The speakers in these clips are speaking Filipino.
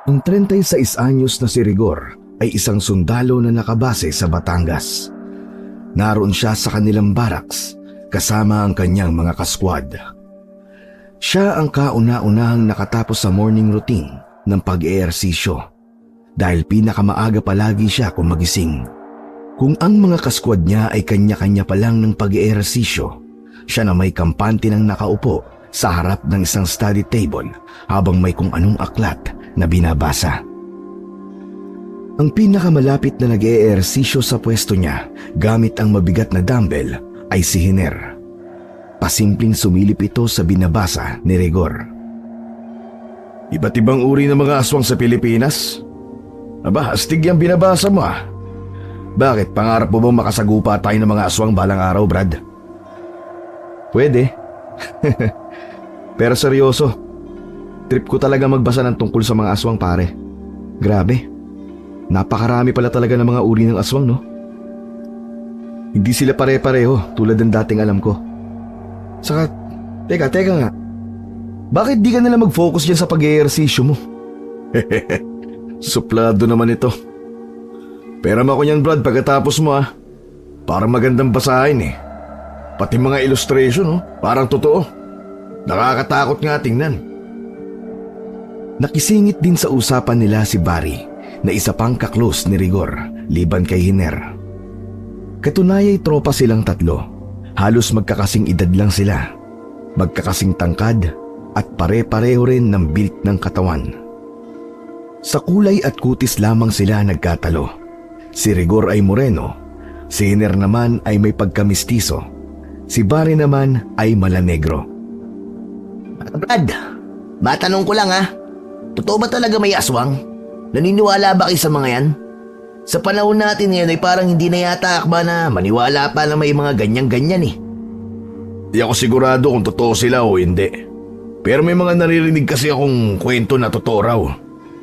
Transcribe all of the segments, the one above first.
Ang 36 anyos na si Rigor ay isang sundalo na nakabase sa Batangas. Naroon siya sa kanilang barracks kasama ang kanyang mga kaskwad. Siya ang kauna-unahang nakatapos sa morning routine ng pag-eehersisyo dahil pinakamaaga palagi siya kung magising. Kung ang mga kaskwad niya ay kanya-kanya pa lang ng pag-eehersisyo, siya na may kampante ng nakaupo sa harap ng isang study table habang may kung anong aklat na binabasa. Ang pinakamalapit na nag-eehersisyo sa pwesto niya gamit ang mabigat na dumbbell ay si Hiner. Pasimpleng sumilip ito sa binabasa ni Rigor. Iba't ibang uri ng mga aswang sa Pilipinas? Aba, astig yung binabasa mo ah. Bakit, pangarap mo bang makasagupa tayo ng mga aswang balang araw, Brad? Pwede. Pero seryoso, trip ko talaga magbasa ng tungkol sa mga aswang, pare. Grabe, napakarami pala talaga ng mga uri ng aswang, no? Hindi sila pare-pareho tulad ng dating alam ko. Saka, teka nga. Bakit di ka nila mag-focus dyan sa pag-eehersisyo mo? Suplado naman ito. Pero ako niyan, Brad, pagkatapos mo ah. Parang magandang basahin eh. Pati mga illustration, oh, parang totoo. Nakakatakot nga tingnan. Nakisingit din sa usapan nila si Barry na isa pang kaklos ni Rigor liban kay Hiner. Katunayay tropa silang tatlo. Halos magkakasing edad lang sila. Magkakasing tangkad at pare-pareho rin ng build ng katawan. Sa kulay at kutis lamang sila nagkatalo. Si Rigor ay moreno, si Hiner naman ay may pagkamistiso, si Barry naman ay malanegro. Brad, matanong ko lang ha. Totoo ba talaga may aswang? Naniniwala ba kayo sa mga yan? Sa panahon natin ngayon ay parang hindi na yata akba na maniwala pa na may mga ganyan-ganyan eh. Di ako sigurado kung totoo sila o hindi. Pero may mga naririnig kasi akong kwento na totoo raw.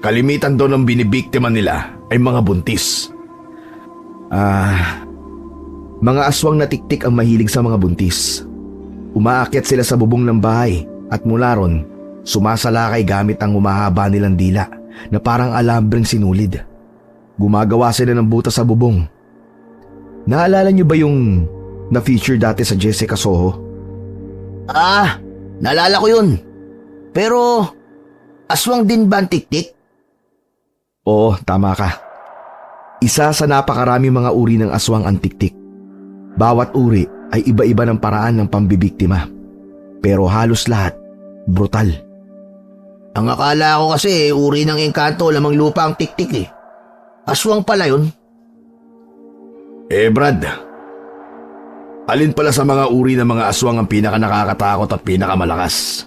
Kalimitan daw ng binibiktima nila ay mga buntis. Mga aswang na tiktik ang mahilig sa mga buntis. Umaakyat sila sa bubong ng bahay at mula ron, sumasalakay gamit ang humahaba nilang dila na parang alambreng sinulid. Gumagawa sila ng butas sa bubong. Naalala niyo ba yung na-feature dati sa Jessica Soho? Naalala ko yun. Pero, aswang din ba ang tiktik? Oo, tama ka. Isa sa napakarami mga uri ng aswang ang tiktik. Bawat uri ay iba-iba ng paraan ng pambibiktima. Pero halos lahat, brutal. Ang akala ko kasi uri ng engkanto lamang lupa ang tiktik eh. Aswang pala yun. Brad, alin pala sa mga uri ng mga aswang ang pinaka nakakatakot at pinakamalakas?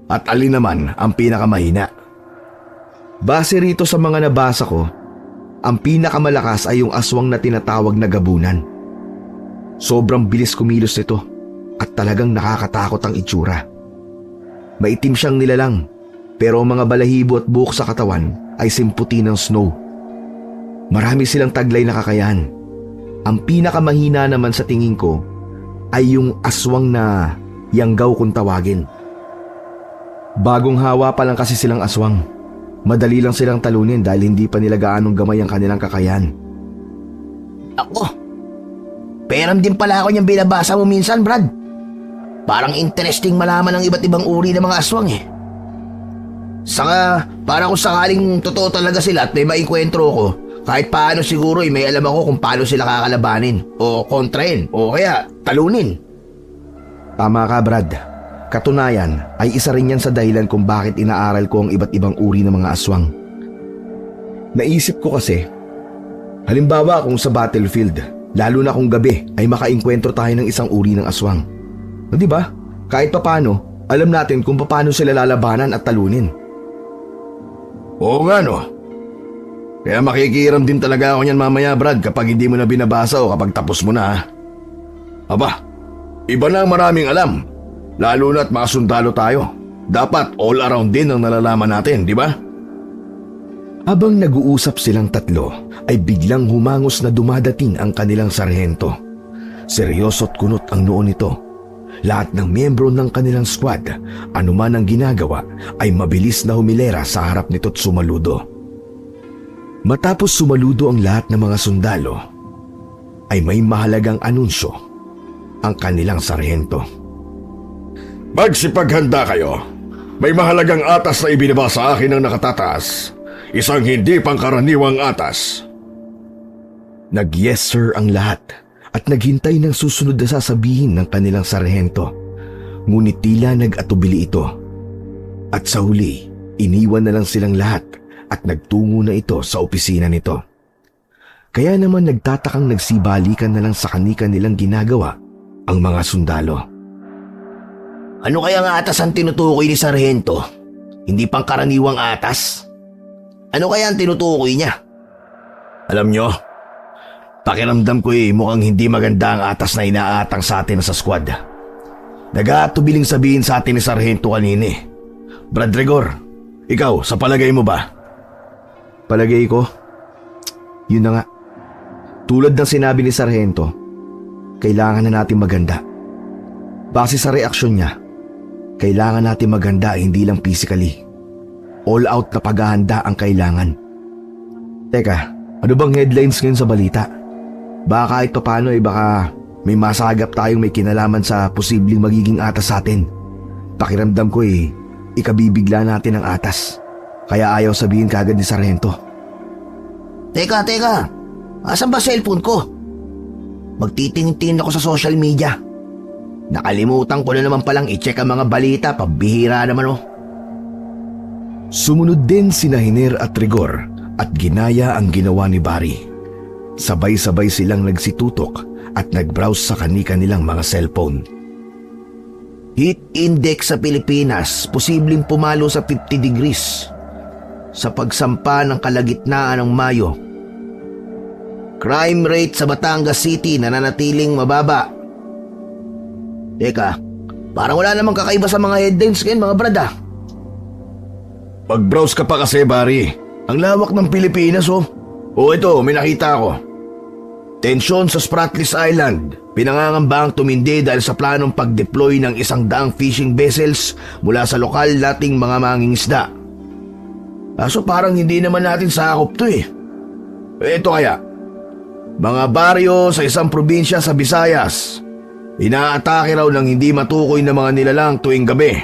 At alin naman ang pinakamahina? Base rito sa mga nabasa ko, ang pinakamalakas ay yung aswang na tinatawag na gabunan. Sobrang bilis kumilos nito at talagang nakakatakot ang itsura. Maitim siyang nilalang pero ang mga balahibo at buhok sa katawan ay simputi ng snow. Marami silang taglay na kakayahan. Ang pinakamahina naman sa tingin ko ay yung aswang na yanggaw kung tawagin. Bagong hawa pa lang kasi silang aswang. Madali lang silang talunin dahil hindi pa nila gaanong gamay ang kanilang kakayahan. Ako, peram din pala ako niyang binabasa mo minsan, Brad. Parang interesting malaman ang iba't ibang uri ng mga aswang eh. Saka, para kung sakaling totoo talaga sila at may maikwentro ko, kahit paano siguro may alam ako kung paano sila kakalabanin o kontrahin o kaya talunin. Tama ka, Brad. Katunayan ay isa rin yan sa dahilan kung bakit inaaral ko ang iba't ibang uri ng mga aswang. Naisip ko kasi, halimbawa kung sa battlefield, lalo na kung gabi ay makainkwentro tayo ng isang uri ng aswang. No, di ba? Kahit papano, alam natin kung paano sila lalabanan at talunin. Oo nga no. Kaya makikiram din talaga ako niyan mamaya, Brad, kapag hindi mo na binabasa o kapag tapos mo na. Aba, iba na ang maraming alam. Lalo na't mga sundalo tayo. Dapat all around din ang nalalaman natin, di ba? Habang nag-uusap silang tatlo, ay biglang humangos na dumadating ang kanilang sarhento. Seryoso't kunot ang noo nito. Lahat ng miyembro ng kanilang squad, anuman ang ginagawa, ay mabilis na humilera sa harap nito't sumaludo. Matapos sumaludo ang lahat ng mga sundalo, ay may mahalagang anunsyo ang kanilang sarhento. Magsipaghanda kayo. May mahalagang atas na ibinaba sa akin ng nakatataas. Isang hindi pangkaraniwang atas. Nag-yes sir ang lahat at naghintay ng susunod na sasabihin ng kanilang sarhento. Ngunit tila nag-atubili ito. At sa huli, iniwan na lang silang lahat at nagtungo na ito sa opisina nito. Kaya naman nagtatakang nagsibalikan na lang sa kanika nilang ginagawa ang mga sundalo. Ano kaya ang atas ang tinutukoy ni Sarhento? Hindi pang karaniwang atas? Ano kaya ang tinutukoy niya? Alam nyo, pakiramdam ko mukhang hindi maganda ang atas na inaatang sa atin sa squad. Nag-aatubiling sabihin sa atin ni Sarhento kanina. Brad Rigor, ikaw, sa palagay mo ba? Palagay ko? Yun na nga. Tulad ng sinabi ni Sarhento, kailangan na natin maganda. Base sa reaksyon niya, kailangan natin maganda hindi lang physically. All out na paghahanda ang kailangan. Teka, ano bang headlines ngayon sa balita? Baka kahit paano baka may masagap tayong may kinalaman sa posibleng magiging atas sa atin. Pakiramdam ko ikabibigla natin ang atas. Kaya ayaw sabihin kagad ni Sarhento. Teka. Asan ba cellphone ko? Magtitingin ako sa social media. Nakalimutan ko na naman palang i-check ang mga balita. Pabihira naman Sumunod din sina Hiner at Rigor at ginaya ang ginawa ni Barry. Sabay-sabay silang nagsitutok at nag-browse sa kanika nilang mga cellphone. Heat index sa Pilipinas posibleng pumalo sa 50 degrees sa pagsampa ng kalagitnaan ng Mayo. Crime rate sa Batangas City nananatiling mababa. Teka, parang wala namang kakaiba sa mga headlines ngayon mga brad Mag-browse ka pa kasi, Barry. Ang lawak ng Pilipinas Ito, may nakita ako. Tensyon sa Spratlys Island. Pinangangambang tumindi dahil sa planong pag-deploy ng 100 fishing vessels mula sa lokal nating mga mangingisda. Kaso parang hindi naman natin sakop to Ito kaya. Mga baryo sa isang probinsya sa Visayas. Inaatake raw ng hindi matukoy na mga nilalang tuwing gabi.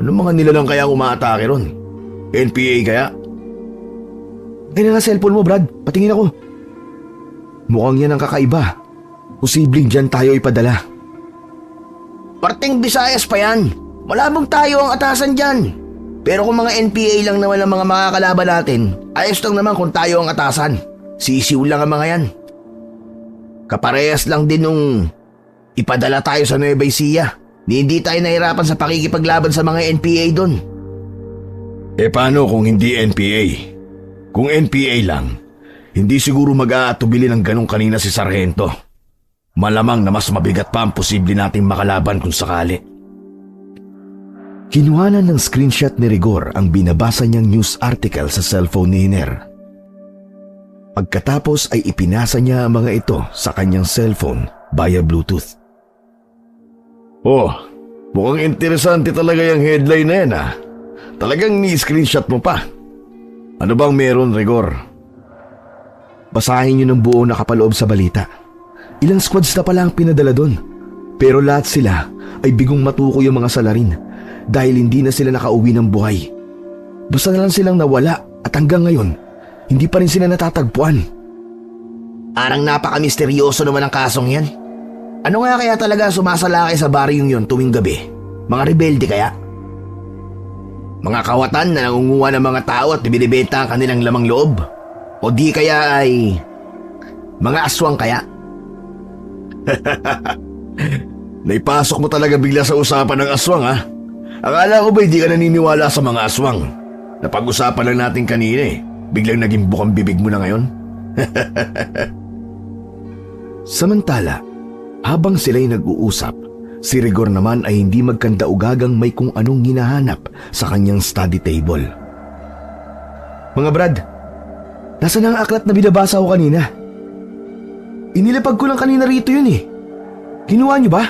Ano mga nilalang kaya umaatake ron? NPA kaya? Ay na nga cellphone mo, Brad. Patingin ako. Mukhang yan ang kakaiba. Posibleng dyan tayo ipadala. Parteng Visayas pa yan. Malabong tayo ang atasan dyan. Pero kung mga NPA lang naman ang mga makakalaban natin, ayos lang naman kung tayo ang atasan. Sisiw lang ang mga yan. Kaparehas lang din nung ipadala tayo sa Nueva Ecija. Hindi tayo nahirapan sa pakikipaglaban sa mga NPA doon. Paano kung hindi NPA? Kung NPA lang, hindi siguro mag-aatubili ng ganong kanina si Sarhento. Malamang na mas mabigat pa ang posible nating makalaban kung sakali. Kinuhanan ng screenshot ni Rigor ang binabasa niyang news article sa cellphone ni Hiner. Pagkatapos ay ipinasa niya ang mga ito sa kanyang cellphone via Bluetooth. Mukhang interesante talaga yung headline na yan Talagang ni-screenshot mo pa. Ano bang meron, Rigor? Basahin niyo ng buo nakapaloob sa balita. Ilang squads na pala ang pinadala doon. Pero lahat sila ay bigong matukoy yung mga salarin dahil hindi na sila nakauwi ng buhay. Basta na lang silang nawala at hanggang ngayon, hindi pa rin sila natatagpuan. Parang napaka-misteryoso naman ang kasong yan. Ano nga kaya talaga sumasalakay sa baryong yon tuwing gabi? Mga rebelde kaya? Mga kawatan na nangunguha ng mga tao at binibenta ang kanilang lamang loob? O di kaya ay mga aswang kaya? Naipasok mo talaga bigla sa usapan ng aswang Akala ko ba hindi ka naniniwala sa mga aswang? Napag-usapan lang natin kanina Biglang naging bukang bibig mo na ngayon? Samantala, habang sila'y nag-uusap, si Rigor naman ay hindi magkandaugagang may kung anong hinahanap sa kanyang study table. Mga Brad, nasaan ang aklat na binabasa ko kanina? Inilapag ko lang kanina rito yun Kinuha niyo ba?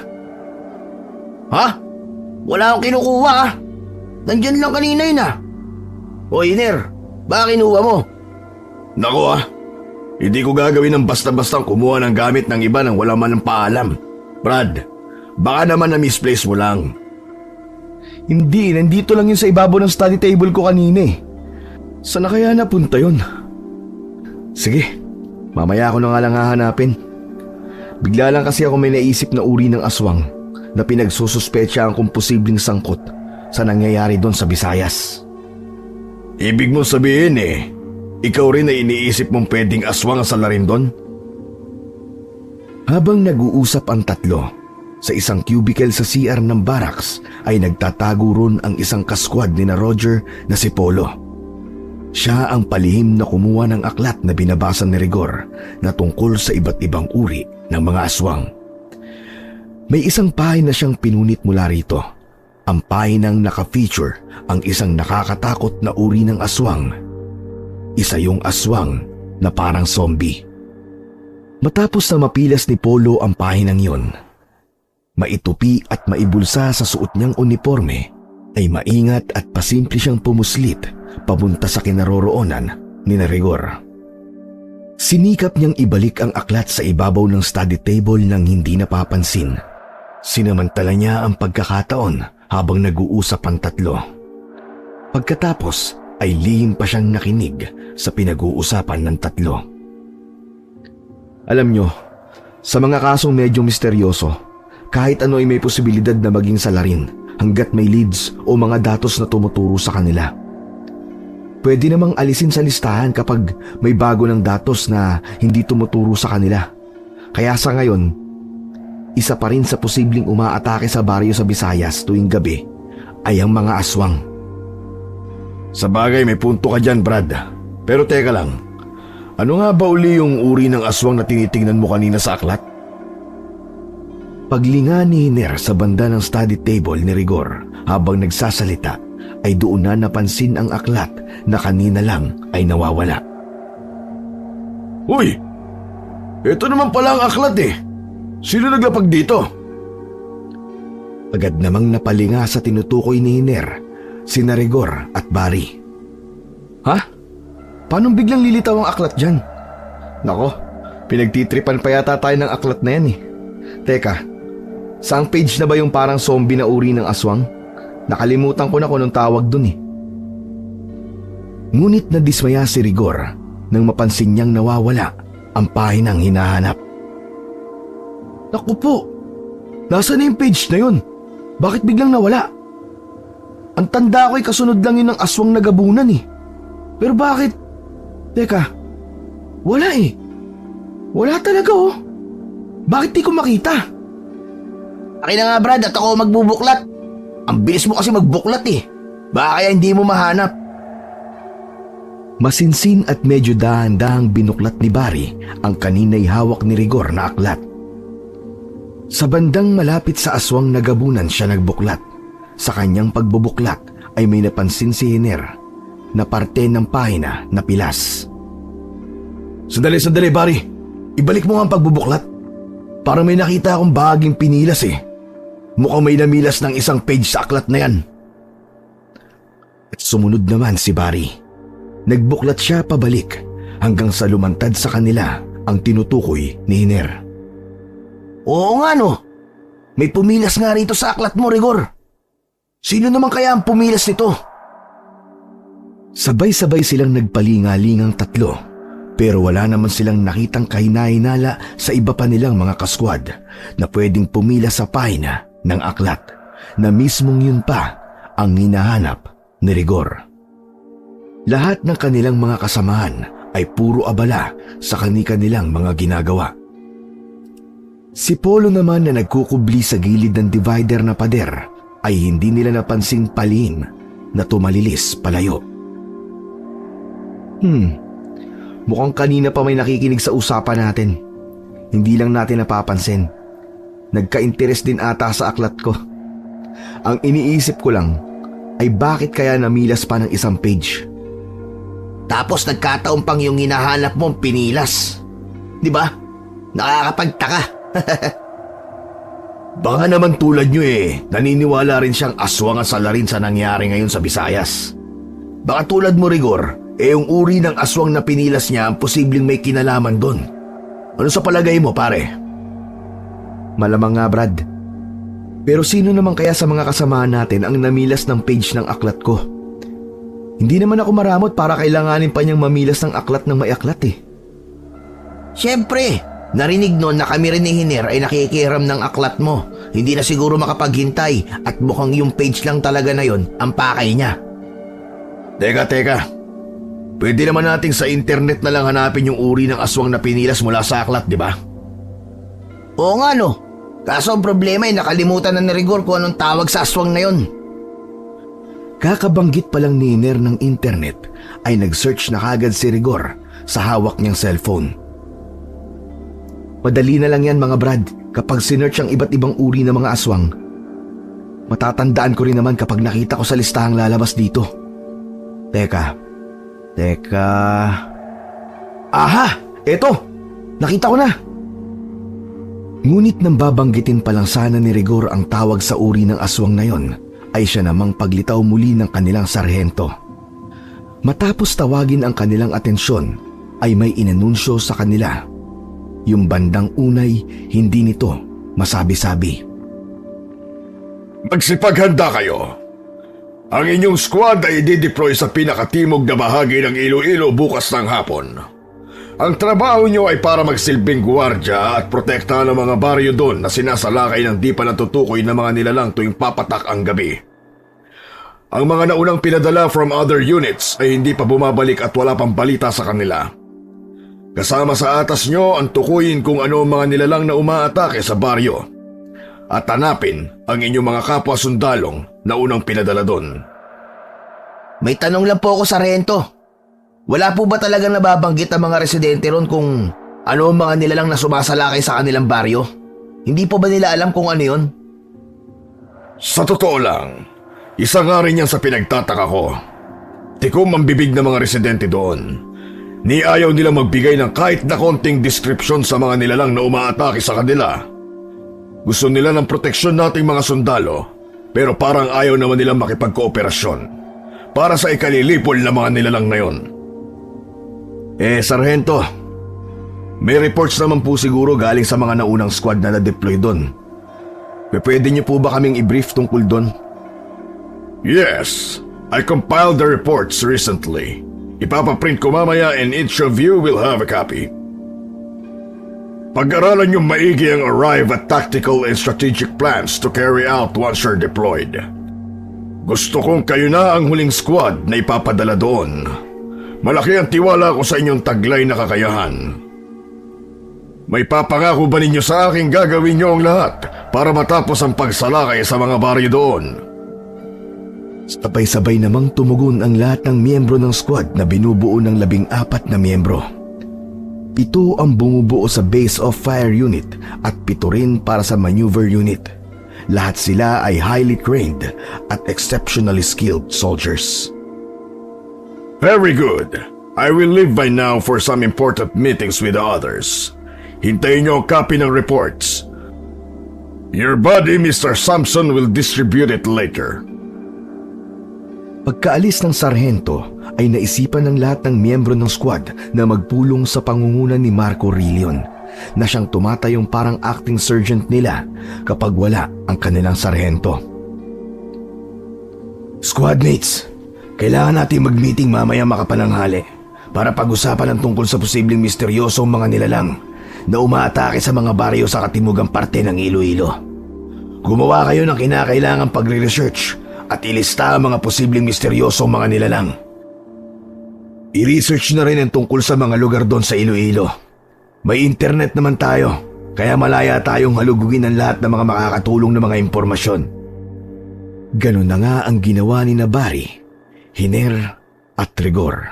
Ha? Wala akong kinukuha Nandyan lang kanina yun O Hiner, baka kinuha mo? Nako hindi ko gagawin ng basta-bastang kumuha ng gamit ng iba nang wala man ng paalam. Brad, baka naman na-misplace mo lang. Hindi, nandito lang yun sa ibabaw ng study table ko kanina eh. Saan na kaya napunta yun? Sige, mamaya ako na nga lang hahanapin. Bigla lang kasi ako may naisip na uri ng aswang na pinagsususpetsyahan kung posibleng sangkot sa nangyayari doon sa Visayas. Ibig mo sabihin ikaw rin ay iniisip mong pwedeng aswang ang salarin doon? Habang nag-uusap ang tatlo, sa isang cubicle sa CR ng barracks ay nagtatago ron ang isang kaskwad ni na Roger na si Polo. Siya ang palihim na kumuha ng aklat na binabasa ni Rigor na tungkol sa iba't ibang uri ng mga aswang. May isang pahina siyang pinunit mula rito. Ang pahinang naka-feature ang isang nakakatakot na uri ng aswang. Isa yung aswang na parang zombie. Matapos na mapilas ni Polo ang pahinang yon, maitupi at maibulsa sa suot niyang uniforme, ay maingat at pasimple siyang pumuslit papunta sa kinaroroonan ni na Rigor. Sinikap niyang ibalik ang aklat sa ibabaw ng study table nang hindi napapansin. Sinamantala niya ang pagkakataon habang nag-uusap ang tatlo. Pagkatapos ay lihim pa siyang nakinig sa pinag-uusapan ng tatlo. Alam nyo, sa mga kasong medyo misteryoso, kahit ano ay may posibilidad na maging salarin hanggat may leads o mga datos na tumuturo sa kanila. Pwede namang alisin sa listahan kapag may bago ng datos na hindi tumuturo sa kanila. Kaya sa ngayon, isa pa rin sa posibleng umaatake sa baryo sa Visayas tuwing gabi ay ang mga aswang. Sa bagay may punto ka dyan, Brad. Pero teka lang, ano nga ba uli yung uri ng aswang na tinitingnan mo kanina sa aklat? Paglinga ni Hiner sa banda ng study table ni Rigor habang nagsasalita ay doon na napansin ang aklat na kanina lang ay nawawala. Uy! Ito naman pala ang aklat Sino naglapag dito? Agad namang napalinga sa tinutukoy ni Hiner sina Rigor at Barry. Ha? Paano biglang lilitaw ang aklat dyan? Nako, pinagtitripan pa yata tayo ng aklat na yan Teka, saang page na ba yung parang zombie na uri ng aswang? Nakalimutan ko na kung anong tawag dun Ngunit nadismaya si Rigor nang mapansin niyang nawawala ang pahinang hinahanap. Naku po, nasa na yung page na yun? Bakit biglang nawala? Ang tanda ko ay kasunod lang yun ng aswang na gabunan Pero bakit? Teka, wala Wala talaga Bakit di ko makita? Akin na nga Brad at ako magbubuklat. Ang bilis mo kasi magbuklat Baka kaya hindi mo mahanap. Masinsin at medyo dahan-dahang binuklat ni Barry ang kanina'y hawak ni Rigor na aklat. Sa bandang malapit sa aswang na gabunan siya nagbuklat. Sa kanyang pagbubuklat ay may napansin si Hiner na parte ng pahina na pilas. Sandali, Barry. Ibalik mo nga ang pagbubuklat. Parang may nakita akong bahaging pinilas Mukhang may namilas ng isang page sa aklat na yan. At sumunod naman si Barry. Nagbuklat siya pabalik hanggang sa lumantad sa kanila ang tinutukoy ni Hiner. Oo nga May pumilas nga rito sa aklat mo, Rigor. Sino naman kaya ang pumilas nito? Sabay-sabay silang nagpalingalingang tatlo, pero wala naman silang nakitang kahina-hinala sa iba pa nilang mga kaskwad na pwedeng pumilas sa pahina ng aklat na mismong yun pa ang hinahanap ni Rigor. Lahat ng kanilang mga kasamahan ay puro abala sa kani-kanilang mga ginagawa. Si Polo naman na nagkukubli sa gilid ng divider na pader ay hindi nila napansing palihim na tumalilis palayo. Mukhang kanina pa may nakikinig sa usapan natin. Hindi lang natin napapansin. Nagka-interes din ata sa aklat ko. Ang iniisip ko lang ay bakit kaya namilas pa ng isang page. Tapos nagkataon pang yung hinahanap mong pinilas. Di ba? Nakakapagtaka. Baka naman tulad nyo naniniwala rin siyang aswang ang salarin sa nangyari ngayon sa Visayas. Baka tulad mo, Rigor, yung uri ng aswang na pinilas niya ang posibleng may kinalaman doon. Ano sa palagay mo, pare? Malamang nga, Brad. Pero sino naman kaya sa mga kasamahan natin ang namilas ng page ng aklat ko? Hindi naman ako maramot para kailanganin pa niyang mamilas ng aklat ng may aklat eh. Siyempre, narinig noon na kami rin ni Hiner ay nakikihiram ng aklat mo. Hindi na siguro makapaghintay at mukhang yung page lang talaga na yon ang pakay niya. Teka. Pwede naman nating sa internet na lang hanapin yung uri ng aswang na pinilas mula sa aklat, di ba? Oo nga no. Kaso ang problema ay nakalimutan na ni Rigor kung anong tawag sa aswang na yon. Kakabanggit pa lang ni Hiner ng internet ay nag-search na kagad si Rigor sa hawak niyang cellphone. Madali na lang yan mga Brad kapag sinearch ang iba't ibang uri ng mga aswang. Matatandaan ko rin naman kapag nakita ko sa listahang lalabas dito. Teka. Aha! Eto! Nakita ko na! Ngunit nang babanggitin pa lang sana ni Rigor ang tawag sa uri ng aswang na yon, ay siya namang paglitaw muli ng kanilang sarhento. Matapos tawagin ang kanilang atensyon, ay may inanunsyo sa kanila. Yung bandang unay, hindi nito masabi-sabi. Magsipaghanda kayo. Ang inyong squad ay i-deploy sa pinakatimog na bahagi ng Iloilo bukas ng hapon. Ang trabaho nyo ay para magsilbing gwardya at protektahan ang mga baryo doon na sinasalakay ng di pa natutukoy na mga nilalang tuwing papatak ang gabi. Ang mga naunang pinadala from other units ay hindi pa bumabalik at wala pang balita sa kanila. Kasama sa atas nyo ang tukuyin kung ano ang mga nilalang na umaatake sa baryo at hanapin ang inyong mga kapwa sundalong na unang pinadala doon. May tanong lang po ako sa Rento. Wala po ba talagang nababanggit ang mga residente ron kung ano ang mga nilalang na sumasalakay sa kanilang baryo? Hindi po ba nila alam kung ano yon? Sa totoo lang, isa nga rin yan sa pinagtataka ko. Tikom ang bibig ng mga residente doon. Ni ayaw nila magbigay ng kahit na konting description sa mga nilalang na umaatake sa kanila. Gusto nila ng proteksyon nating mga sundalo, pero parang ayaw naman nilang makipagkooperasyon para sa ikalilipol na mga nilalang na yon. Sarhento, may reports naman po siguro galing sa mga naunang squad na na-deploy doon. Pwede niyo po ba kaming i-brief tungkol doon? Yes, I compiled the reports recently. Ipapaprint ko mamaya and each of you will have a copy. Pag-aralan niyo maigi ang arrive at tactical and strategic plans to carry out once you're deployed. Gusto kong kayo na ang huling squad na ipapadala doon. Malaki ang tiwala ko sa inyong taglay na kakayahan. May papangako ba ninyo sa akin gagawin niyo ang lahat para matapos ang pagsalakay sa mga baryo doon? Sabay-sabay namang tumugon ang lahat ng miyembro ng squad na binubuo ng 14 na miyembro. 7 ang bumubuo sa Base of Fire Unit at 7 rin para sa Maneuver Unit. Lahat sila ay highly trained at exceptionally skilled soldiers. Very good. I will leave by now for some important meetings with the others. Hintayin niyo ang copy ng reports. Your body, Mr. Sampson, will distribute it later. Pagkaalis ng sarhento ay naisipan ng lahat ng miyembro ng squad na magpulong sa pangunguna ni Marco Rillion na siyang tumatayong parang acting sergeant nila kapag wala ang kanilang sarhento. Squadmates, kailangan natin mag-meeting mamaya makapananghali para pag-usapan ang tungkol sa posibleng misteryosong mga nilalang na umaatake sa mga baryo sa katimugang parte ng Iloilo. Gumawa kayo ng kinakailangang pagre-research at ilista ang mga posibleng misteryosong mga nilalang. I-research na rin ang tungkol sa mga lugar doon sa Iloilo. May internet naman tayo, kaya malaya tayong halugugin ang lahat ng mga makakatulong na mga impormasyon. Ganun na nga ang ginawa ni Barry, Hiner at Rigor.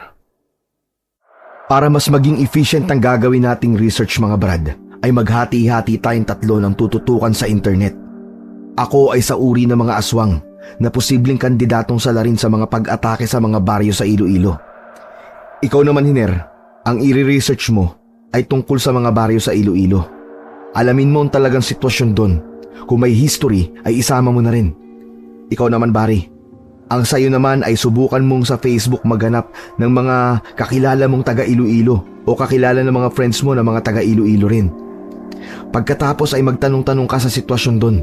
Para mas maging efficient ang gagawin nating research mga Brad, ay maghati-hati tayong 3 ng tututukan sa internet. Ako ay sa uri ng mga aswang na posibleng kandidatong salarin sa mga pag-atake sa mga baryo sa Iloilo. Ikaw naman Hiner, ang i-research mo ay tungkol sa mga baryo sa Iloilo. Alamin mo ang talagang sitwasyon doon. Kung may history ay isama mo na rin. Ikaw naman Barry, Ang sayo naman ay subukan mong sa Facebook maghanap ng mga kakilala mong taga Iloilo o kakilala ng mga friends mo na mga taga Iloilo rin. Pagkatapos ay magtanong-tanong ka sa sitwasyon doon.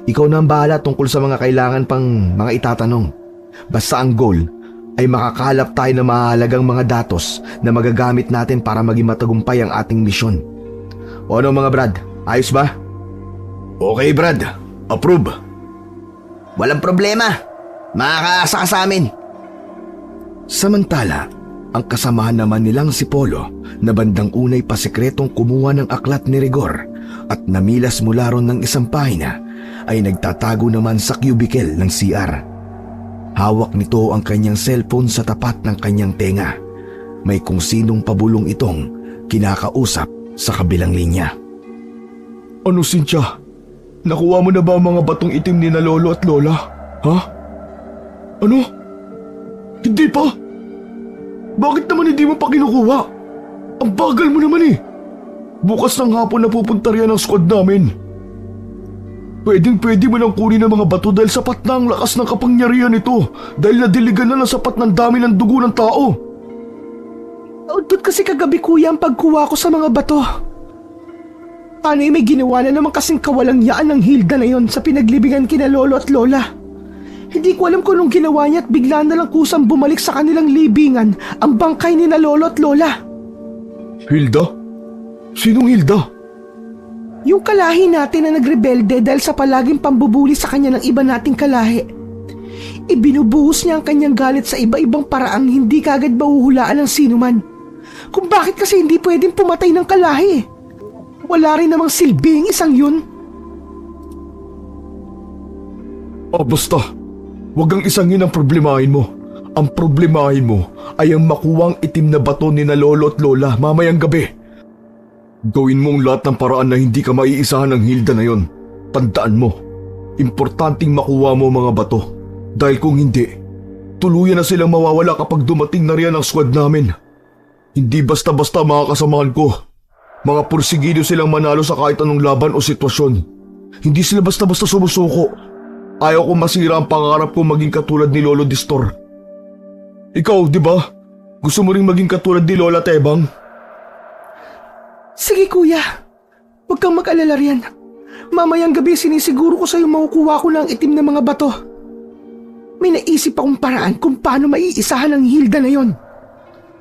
Ikaw na ang bahala tungkol sa mga kailangan pang mga itatanong. Basta ang goal ay makakalap tayo ng mahalagang mga datos na magagamit natin para maging matagumpay ang ating misyon. O ano mga Brad, ayos ba? Okay, Brad. Approve. Walang problema. Makakaasa ka sa amin. Samantala, ang kasamahan naman nilang si Polo na bandang unay pasikretong kumuha ng aklat ni Rigor at namilas mula ron ng isang pahina ay nagtatago naman sa cubicle ng CR. Hawak nito ang kanyang cellphone sa tapat ng kanyang tenga. May kung sinong pabulong itong kinakausap sa kabilang linya. Ano, Cynthia? Nakuha mo na ba ang mga batong itim ni na lolo at lola? Ha? Ano? Hindi pa? Bakit naman hindi mo pa kinukuha? Ang bagal mo naman eh. Bukas ng hapon na pupunta riyan ang squad namin. Pwedeng-pwede mo lang kunin ang mga bato dahil sapat na ang lakas ng kapangyarihan nito dahil nadiligan na ng sapat ng dami ng dugo ng tao. Doon kasi kagabi kuya ang pagkuha ko sa mga bato. Paano may ginawa na naman kasing kawalangyaan ng Hilda na yon sa pinaglibingan kina lolo at lola? Hindi ko alam kung anong ginawa niya at bigla na lang kusang bumalik sa kanilang libingan ang bangkay ni na lolo at lola. Hilda? Sinong Hilda? Yung kalahi natin na nagrebelde dahil sa palaging pambubuli sa kanya ng iba nating kalahi. Ibinubuhos niya ang kanyang galit sa iba-ibang paraang hindi kagad mahuhulaan ng sinuman. Kung bakit kasi hindi pwedeng pumatay ng kalahi. Wala rin namang silbing isang yun. Basta. Huwag kang isangin ang problemahin mo. Ang problemahin mo ay ang makuwang itim na bato ni na lolo at lola mamayang gabi. Gawin mo ang lahat ng paraan na hindi ka maiisahan ng Hilda na yon. Tandaan mo, importanteng makuha mo mga bato. Dahil kung hindi, tuluyan na silang mawawala kapag dumating na riyan ang squad namin. Hindi basta-basta mga kasamahan ko. Mga pursigido silang manalo sa kahit anong laban o sitwasyon. Hindi sila basta-basta sumusuko. Ayaw ko masira ang pangarap ko maging katulad ni Lolo Distor. Ikaw, di ba? Gusto mo ring maging katulad ni Lola Tebang? Sige kuya, huwag kang mag-alala riyan. Mamayang gabi sinisiguro ko sa'yo makukuha ko ng itim na mga bato. May naisip akong paraan kung paano maiisahan ang Hilda na yon.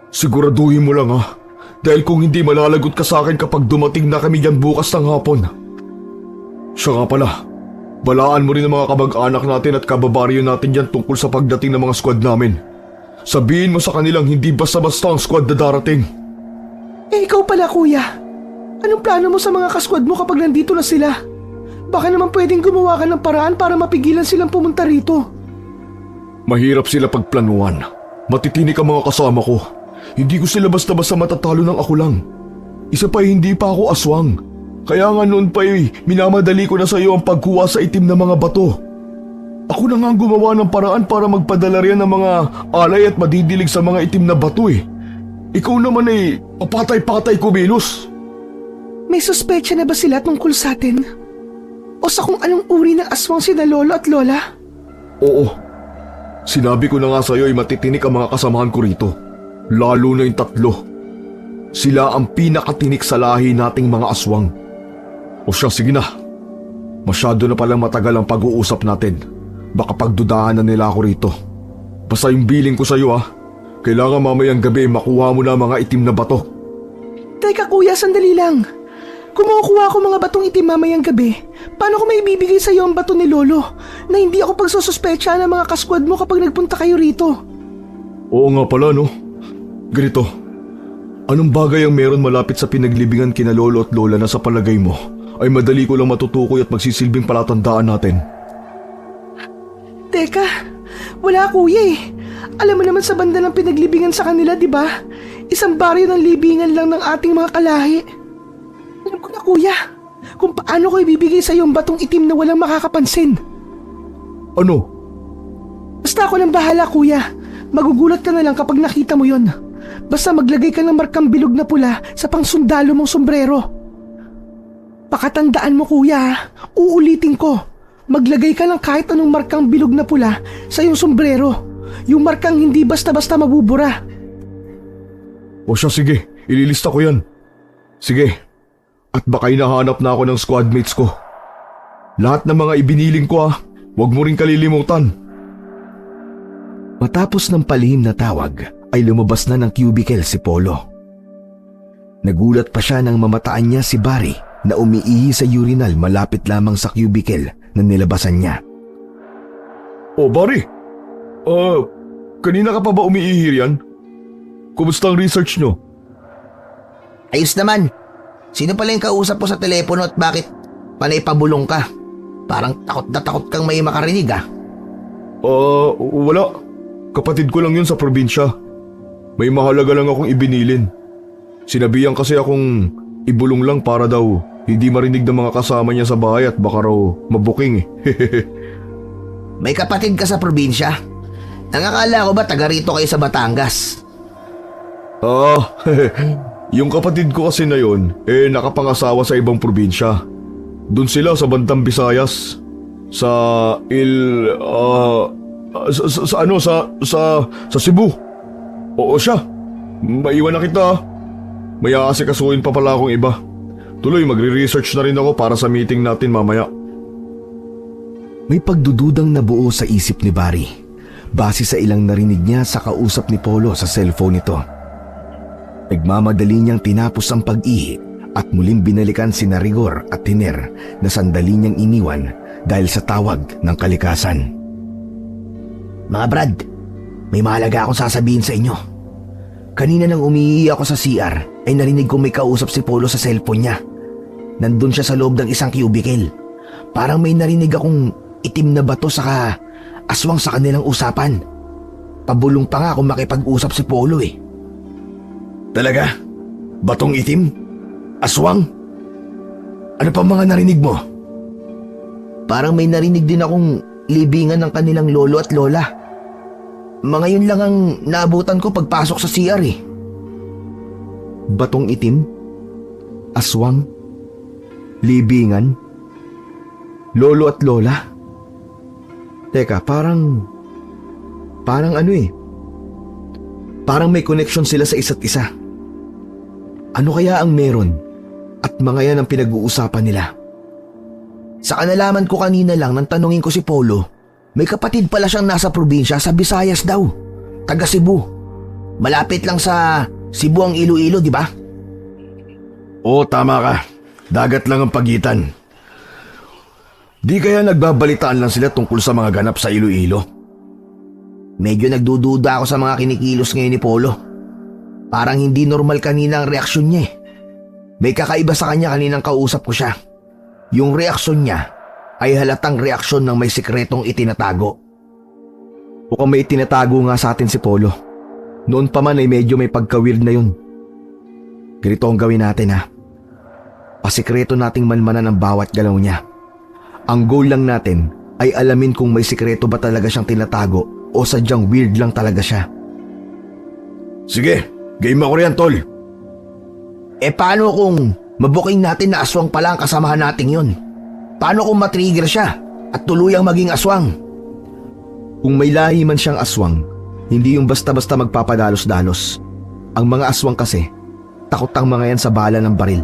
Siguraduhin mo lang ha. Dahil kung hindi malalagot ka sa akin kapag dumating na kami dyan bukas ng hapon. Siya nga pala, balaan mo rin ang mga kamag-anak natin at kababaryo natin dyan tungkol sa pagdating ng mga squad namin. Sabihin mo sa kanilang hindi basta-basta ang squad na darating. Ikaw pala kuya. Anong plano mo sa mga kasquad mo kapag nandito na sila? Baka naman pwedeng gumawa ka ng paraan para mapigilan silang pumunta rito. Mahirap sila pagplanuhan. Matitinik ang mga kasama ko. Hindi ko sila basta-basta matatalo ng ako lang. Isa pa hindi pa ako aswang. Kaya nga noon pa minamadali ko na sa iyo ang pagkuha sa itim na mga bato. Ako na nga ang gumawa ng paraan para magpadala riyan ng mga alay at madidilig sa mga itim na bato eh. Ikaw naman papatay-patay kumilos. May suspecha na ba sila tungkol sa atin? O sa kung anong uri ng aswang sina lolo at lola? Oo. Sinabi ko na nga sa iyo ay matitinik ang mga kasamahan ko rito. Lalo na yung 3. Sila ang pinakatinik sa lahi nating mga aswang. O siya, sige na. Masyado na palang matagal ang pag-uusap natin. Baka pagdudahan na nila ako rito. Basta yung billing ko sa iyo kailangan mamayang gabi makuha mo na mga itim na bato. Teka kuya, sandali lang. Kung makukuha ko mga batong itim mamayang gabi, paano ko may ibibigay sa iyo ang bato ni lolo na hindi ako pagsususpecha ng mga kasquad mo kapag nagpunta kayo rito? Oo nga pala no. Ganito. Anong bagay ang meron malapit sa pinaglibingan kina lolo at lola na sa palagay mo ay madali ko lang matutukoy at magsisilbing palatandaan natin? Teka, wala kuya eh. Alam mo naman sa banda ng pinaglibingan sa kanila, di ba? Isang baryo ng libingan lang ng ating mga kalahi. Alam ko na kuya, kung paano ko ibibigay sa iyo ang batong itim na walang makakapansin. Ano? Basta ako nang bahala kuya. Magugulat ka na lang kapag nakita mo yon. Basta maglagay ka ng markang bilog na pula sa pangsundalo mong sombrero. Pakatandaan mo kuya, uulitin ko. Maglagay ka ng kahit anong markang bilog na pula sa iyong sombrero. Yung markang hindi basta-basta mabubura. O siya, sige. Ililista ko yan. Sige. At baka hinahanap na ako ng squadmates ko. Lahat ng mga ibiniling ko huwag mo rin kalilimutan. Matapos ng palihim na tawag ay lumabas na ng cubicle si Polo. Nagulat pa siya nang mamataan niya si Barry na umiihi sa urinal malapit lamang sa cubicle na nilabasan niya. O Barry, kanina ka pa ba umiihi yan? Kumusta ang research nyo? Ayos naman. Sino pala yung kausap mo sa telepono at bakit panay pabulong ka? Parang takot na takot kang may makarinig Wala. Kapatid ko lang yun sa probinsya. May mahalaga lang akong ibinilin. Sinabihan kasi akong ibulong lang para daw hindi marinig ng mga kasama niya sa bahay at baka raw mabuking May kapatid ka sa probinsya? Nangakala ko ba taga rito kayo sa Batangas? Yung kapatid ko kasi na yun, nakapangasawa sa ibang probinsya. Doon sila sa bandang Visayas. Sa Cebu. Oo siya. Maiwan na kita. May aasikasuhin pa pala akong iba. Tuloy, magre-research na rin ako para sa meeting natin mamaya. May pagdududang nabuo sa isip ni Barry base sa ilang narinig niya sa kausap ni Polo sa cellphone nito. Nagmamadali niyang tinapos ang pag-ihi at muling binalikan sina Rigor at Tiner na sandali niyang iniwan dahil sa tawag ng kalikasan. Mga Brad, may mahalaga akong sasabihin sa inyo. Kanina nang umiihi ako sa CR ay narinig kong may kausap si Polo sa cellphone niya. Nandun siya sa loob ng isang cubicle. Parang may narinig akong itim na bato saka aswang sa kanilang usapan. Pabulong pa nga kung makipag-usap si Polo Talaga? Batong itim? Aswang? Ano pa mga narinig mo? Parang may narinig din akong libingan ng kanilang lolo at lola. Mga yun lang ang naabutan ko pagpasok sa CR Batong itim? Aswang? Libingan? Lolo at lola? Teka, parang Parang may connection sila sa isa't isa. Ano kaya ang meron? At mga yan ang pinag-uusapan nila. Sa kanalaman ko kanina lang nang tanungin ko si Polo, may kapatid pala siyang nasa probinsya sa Visayas daw. Taga Cebu. Malapit lang sa Cebu ang Iloilo, di ba? Oo, tama ka. Dagat lang ang pagitan. Di kaya nagbabalitaan lang sila tungkol sa mga ganap sa Iloilo? Medyo nagdududa ako sa mga kinikilos ngayon ni Polo. Parang hindi normal kanina ang reaksyon niya May kakaiba sa kanya kaninang kausap ko siya. Yung reaksyon niya ay halatang reaksyon ng may sikretong itinatago. Mukhang may itinatago nga sa atin si Polo. Noon pa man ay medyo may pagka-weird na yun. Ganito ang gawin natin Pasikreto nating manmanan ang bawat galaw niya. Ang goal lang natin ay alamin kung may sikreto ba talaga siyang tinatago o sadyang weird lang talaga siya. Sige, game ako riyan, tol. Paano kung mabuking natin na aswang pala ang kasamahan nating yun? Paano kung matrigger siya at tuluyang maging aswang? Kung may lahi man siyang aswang, hindi yung basta-basta magpapadalos-dalos. Ang mga aswang kasi, takot ang mga yan sa bala ng baril.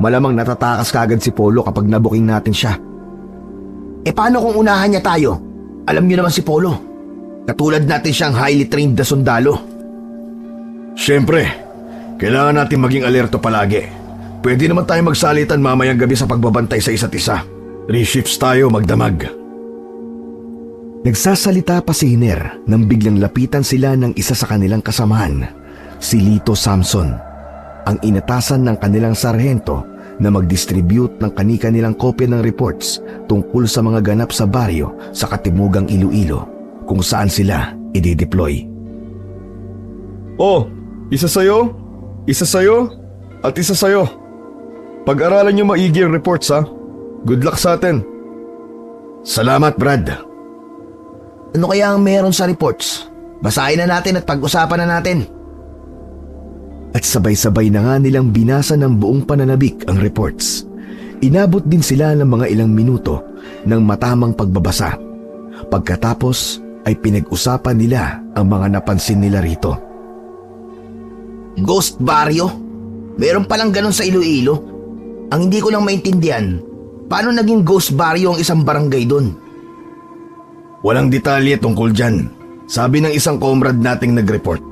Malamang natatakas kagad si Polo kapag nabuking natin siya. Paano kung unahan niya tayo? Alam niyo naman si Polo. Katulad natin siyang highly trained na sundalo. Siyempre, kailangan natin maging alerto palagi. Pwede naman tayo magsalitan mamayang gabi sa pagbabantay sa isa't isa. Reshifts tayo magdamag. Nagsasalita pa si Hiner nang biglang lapitan sila ng isa sa kanilang kasamahan, si Lito Samson, ang inatasan ng kanilang sarhento na mag-distribute ng kani-kanilang kopya ng reports tungkol sa mga ganap sa baryo sa Katimugang Iloilo kung saan sila i-deploy. Oh, isa sa'yo, at isa sa'yo. Pag-aralan niyo maigi ang reports Good luck sa atin. Salamat, Brad. Ano kaya ang meron sa reports? Basahin na natin at pag-usapan na natin. At sabay-sabay na nga nilang binasa ng buong pananabik ang reports. Inabot din sila ng mga ilang minuto ng matamang pagbabasa. Pagkatapos ay pinag-usapan nila ang mga napansin nila rito. Ghost Barrio? Meron palang ganun sa Iloilo? Ang hindi ko lang maintindihan, paano naging Ghost Barrio ang isang barangay doon? Walang detalye tungkol dyan. Sabi ng isang comrade nating nag-report.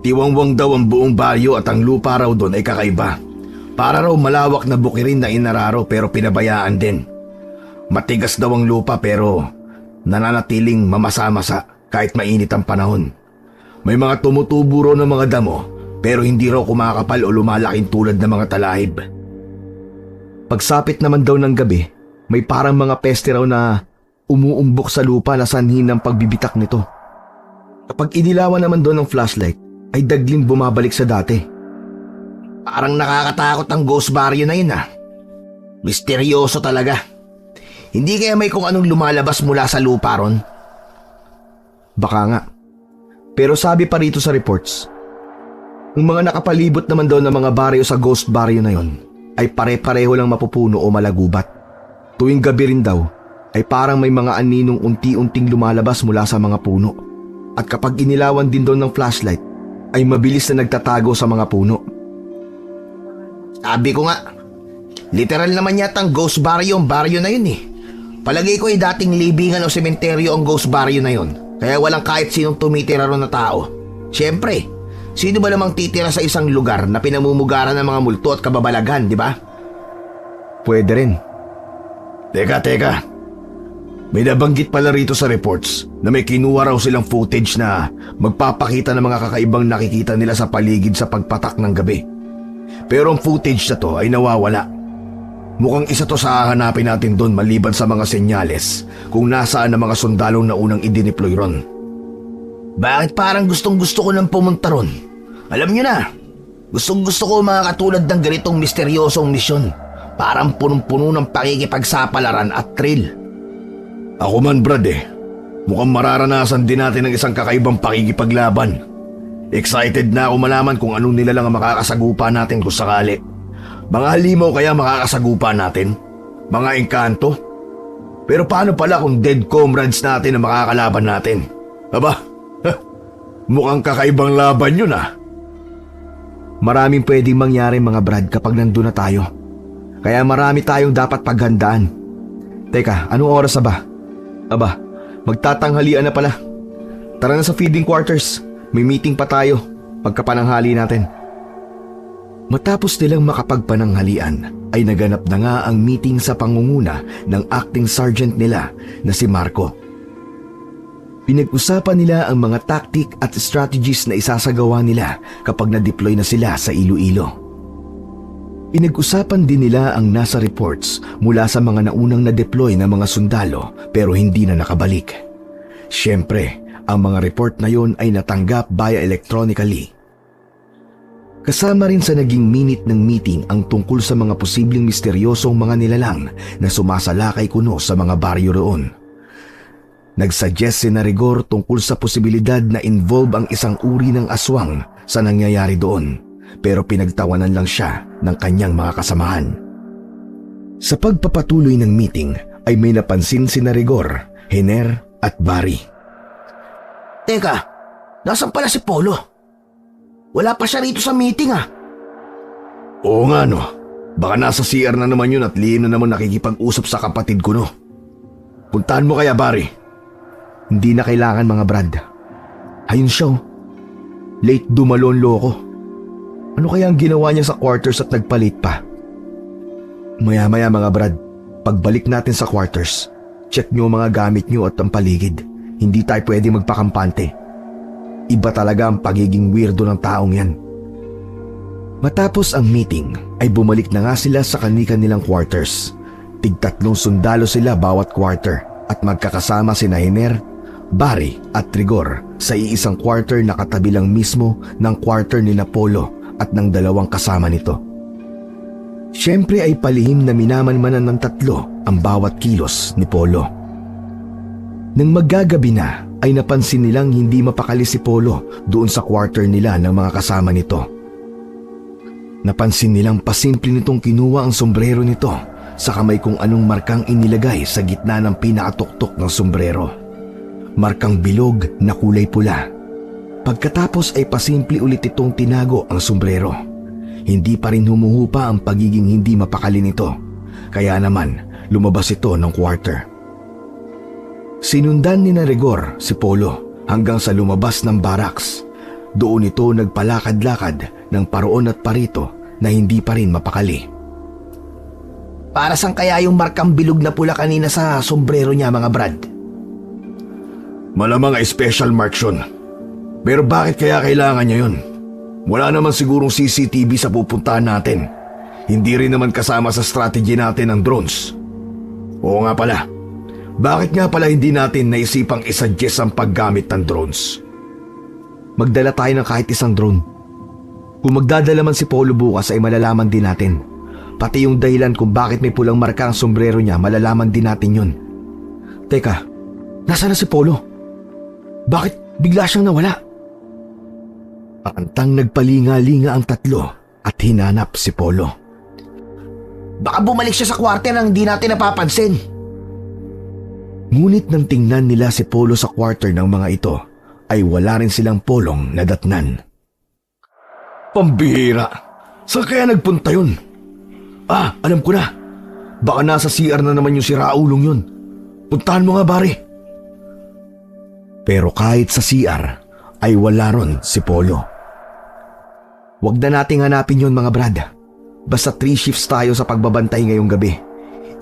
Tiwangwang daw ang buong baryo at ang lupa raw doon ay kakaiba. Para raw malawak na bukirin na inararo pero pinabayaan din. Matigas daw ang lupa pero nananatiling mamasa-masa kahit mainit ang panahon. May mga tumutubo raw ng mga damo pero hindi raw kumakapal o lumalaking tulad ng mga talahib. Pagsapit naman daw ng gabi, may parang mga peste raw na umuumbok sa lupa na sanhin ng pagbibitak nito. Kapag inilawan naman doon ng flashlight, ay dagling bumabalik sa dati. Parang nakakatakot ang Ghost Barrio na yun ah. Misteryoso talaga. Hindi kaya may kung anong lumalabas mula sa lupa ron? Baka nga. Pero sabi pa rito sa reports, ang mga nakapalibot naman daw ng mga baryo sa Ghost Barrio na yon ay pare-pareho lang mapupuno o malagubat. Tuwing gabi rin daw ay parang may mga aninong unti-unting lumalabas mula sa mga puno. At kapag inilawan din doon ng flashlight, ay mabilis na nagtatago sa mga puno. Sabi ko nga, literal naman yata ang Ghost Barrio ang baryo na yun eh. Palagay ko ay dating libingan o sementeryo ang Ghost Barrio na yun. Kaya walang kahit sinong tumitira ron na tao. Siyempre, sino ba namang titira sa isang lugar na pinamumugaran ng mga multo at kababalaghan, di ba? Pwede rin. Teka. May nabanggit pala rito sa reports na may kinuha raw silang footage na magpapakita ng mga kakaibang nakikita nila sa paligid sa pagpatak ng gabi. Pero ang footage na to ay nawawala. Mukhang isa to sa hahanapin natin doon maliban sa mga senyales kung nasaan ang mga sundalong na unang idineploy ron. Bakit parang gustong-gusto ko nang pumunta ron? Alam nyo na, gustong-gusto ko mga katulad ng ganitong misteryosong misyon. Parang punong-puno ng pakikipagsapalaran at thrill. Ako man Brad mukhang mararanasan din natin ng isang kakaibang pakikipaglaban. Excited na ako malaman kung anong nila lang ang makakasagupa natin kung sakali. Mga halimaw kaya makakasagupa natin? Mga engkanto? Pero paano pala kung dead comrades natin ang makakalaban natin? Aba, mukhang kakaibang laban yun ah. Maraming pwedeng mangyari mga Brad kapag nandun na tayo. Kaya marami tayong dapat paghandaan. Teka, anong oras na ba? Aba, magtatanghalian na pala. Tara na sa feeding quarters. May meeting pa tayo pagkapananghali natin. Matapos nilang makapagpananghalian ay naganap na nga ang meeting sa pangunguna ng acting sergeant nila na si Marco. Pinag-usapan nila ang mga tactic at strategies na isasagawa nila kapag na-deploy na sila sa Iloilo. Pinag-usapan din nila ang nasa reports mula sa mga naunang na-deploy na mga sundalo pero hindi na nakabalik. Siyempre, ang mga report na yon ay natanggap via electronically. Kasama rin sa naging minute ng meeting ang tungkol sa mga posibleng misteryosong mga nilalang na sumasalakay kuno sa mga baryo roon. Nagsuggest si Rigor tungkol sa posibilidad na involve ang isang uri ng aswang sa nangyayari doon. Pero pinagtawanan lang siya ng kanyang mga kasamahan. Sa pagpapatuloy ng meeting ay may napansin si Rigor, Hiner at Barry. Teka, nasan pala si Polo? Wala pa siya rito sa meeting ah. Oo nga no, baka nasa CR na naman yun at lihim na naman nakikipag-usap sa kapatid ko no. Puntahan mo kaya Barry? Hindi na kailangan mga Brad. Ayun siya oh. Late dumalon loko. Ano kaya ang ginawa niya sa quarters at nagpalit pa? Maya-maya mga Brad, pagbalik natin sa quarters, check niyo ang mga gamit niyo at ang paligid. Hindi tayo pwede magpakampante. Iba talaga ang pagiging weirdo ng taong yan. Matapos ang meeting ay bumalik na nga sila sa kanilang quarters. Tig-3 sundalo sila bawat quarter at magkakasama sina Hiner, Barry at Rigor sa iisang quarter na katabi lang mismo ng quarter ni Polo at ng 2 kasama nito. Siyempre ay palihim na minamanmanan ng 3 ang bawat kilos ni Polo. Nang maggagabi na ay napansin nilang hindi mapakali si Polo doon sa quarter nila ng mga kasama nito. Napansin nilang pasimple nitong kinuha ang sombrero nito sa kamay kung anong markang inilagay sa gitna ng pinakatuktok ng sombrero. Markang bilog na kulay pula. Pagkatapos ay pasimple ulit itong tinago ang sombrero. Hindi pa rin humuhupa ang pagiging hindi mapakali nito, kaya naman lumabas ito ng quarter. Sinundan ni Rigor si Polo hanggang sa lumabas ng barracks. Doon ito nagpalakad-lakad ng paroon at parito na hindi pa rin mapakali. Para saan kaya yung markang bilog na pula kanina sa sombrero niya, mga Brad? Malamang ay special mark yun. Pero bakit kaya kailangan niya yun? Wala naman sigurong CCTV sa pupuntahan natin. Hindi rin naman kasama sa strategy natin ang drones. Oo nga pala. Bakit nga pala hindi natin naisipang isuggest ang paggamit ng drones? Magdala tayo ng kahit isang drone. Kung magdadala man si Polo bukas ay malalaman din natin. Pati yung dahilan kung bakit may pulang marka ang sombrero niya, malalaman din natin yun. Teka, nasaan na si Polo? Bakit bigla siyang nawala? Antang nagpalinga-linga ang tatlo at hinanap si Polo. Baka bumalik siya sa kwarter nang di natin napapansin. Ngunit nang tingnan nila si Polo sa quarter ng mga ito, ay wala rin silang Polong nadatnan. Pambihira! Saan kaya nagpunta yun? Alam ko na. Baka nasa CR na naman yung siraulong yun. Puntahan mo nga, pare. Pero kahit sa CR, ay wala ron si Polo. Huwag na nating hanapin yun, mga Brad. Basta 3 shifts tayo sa pagbabantay ngayong gabi.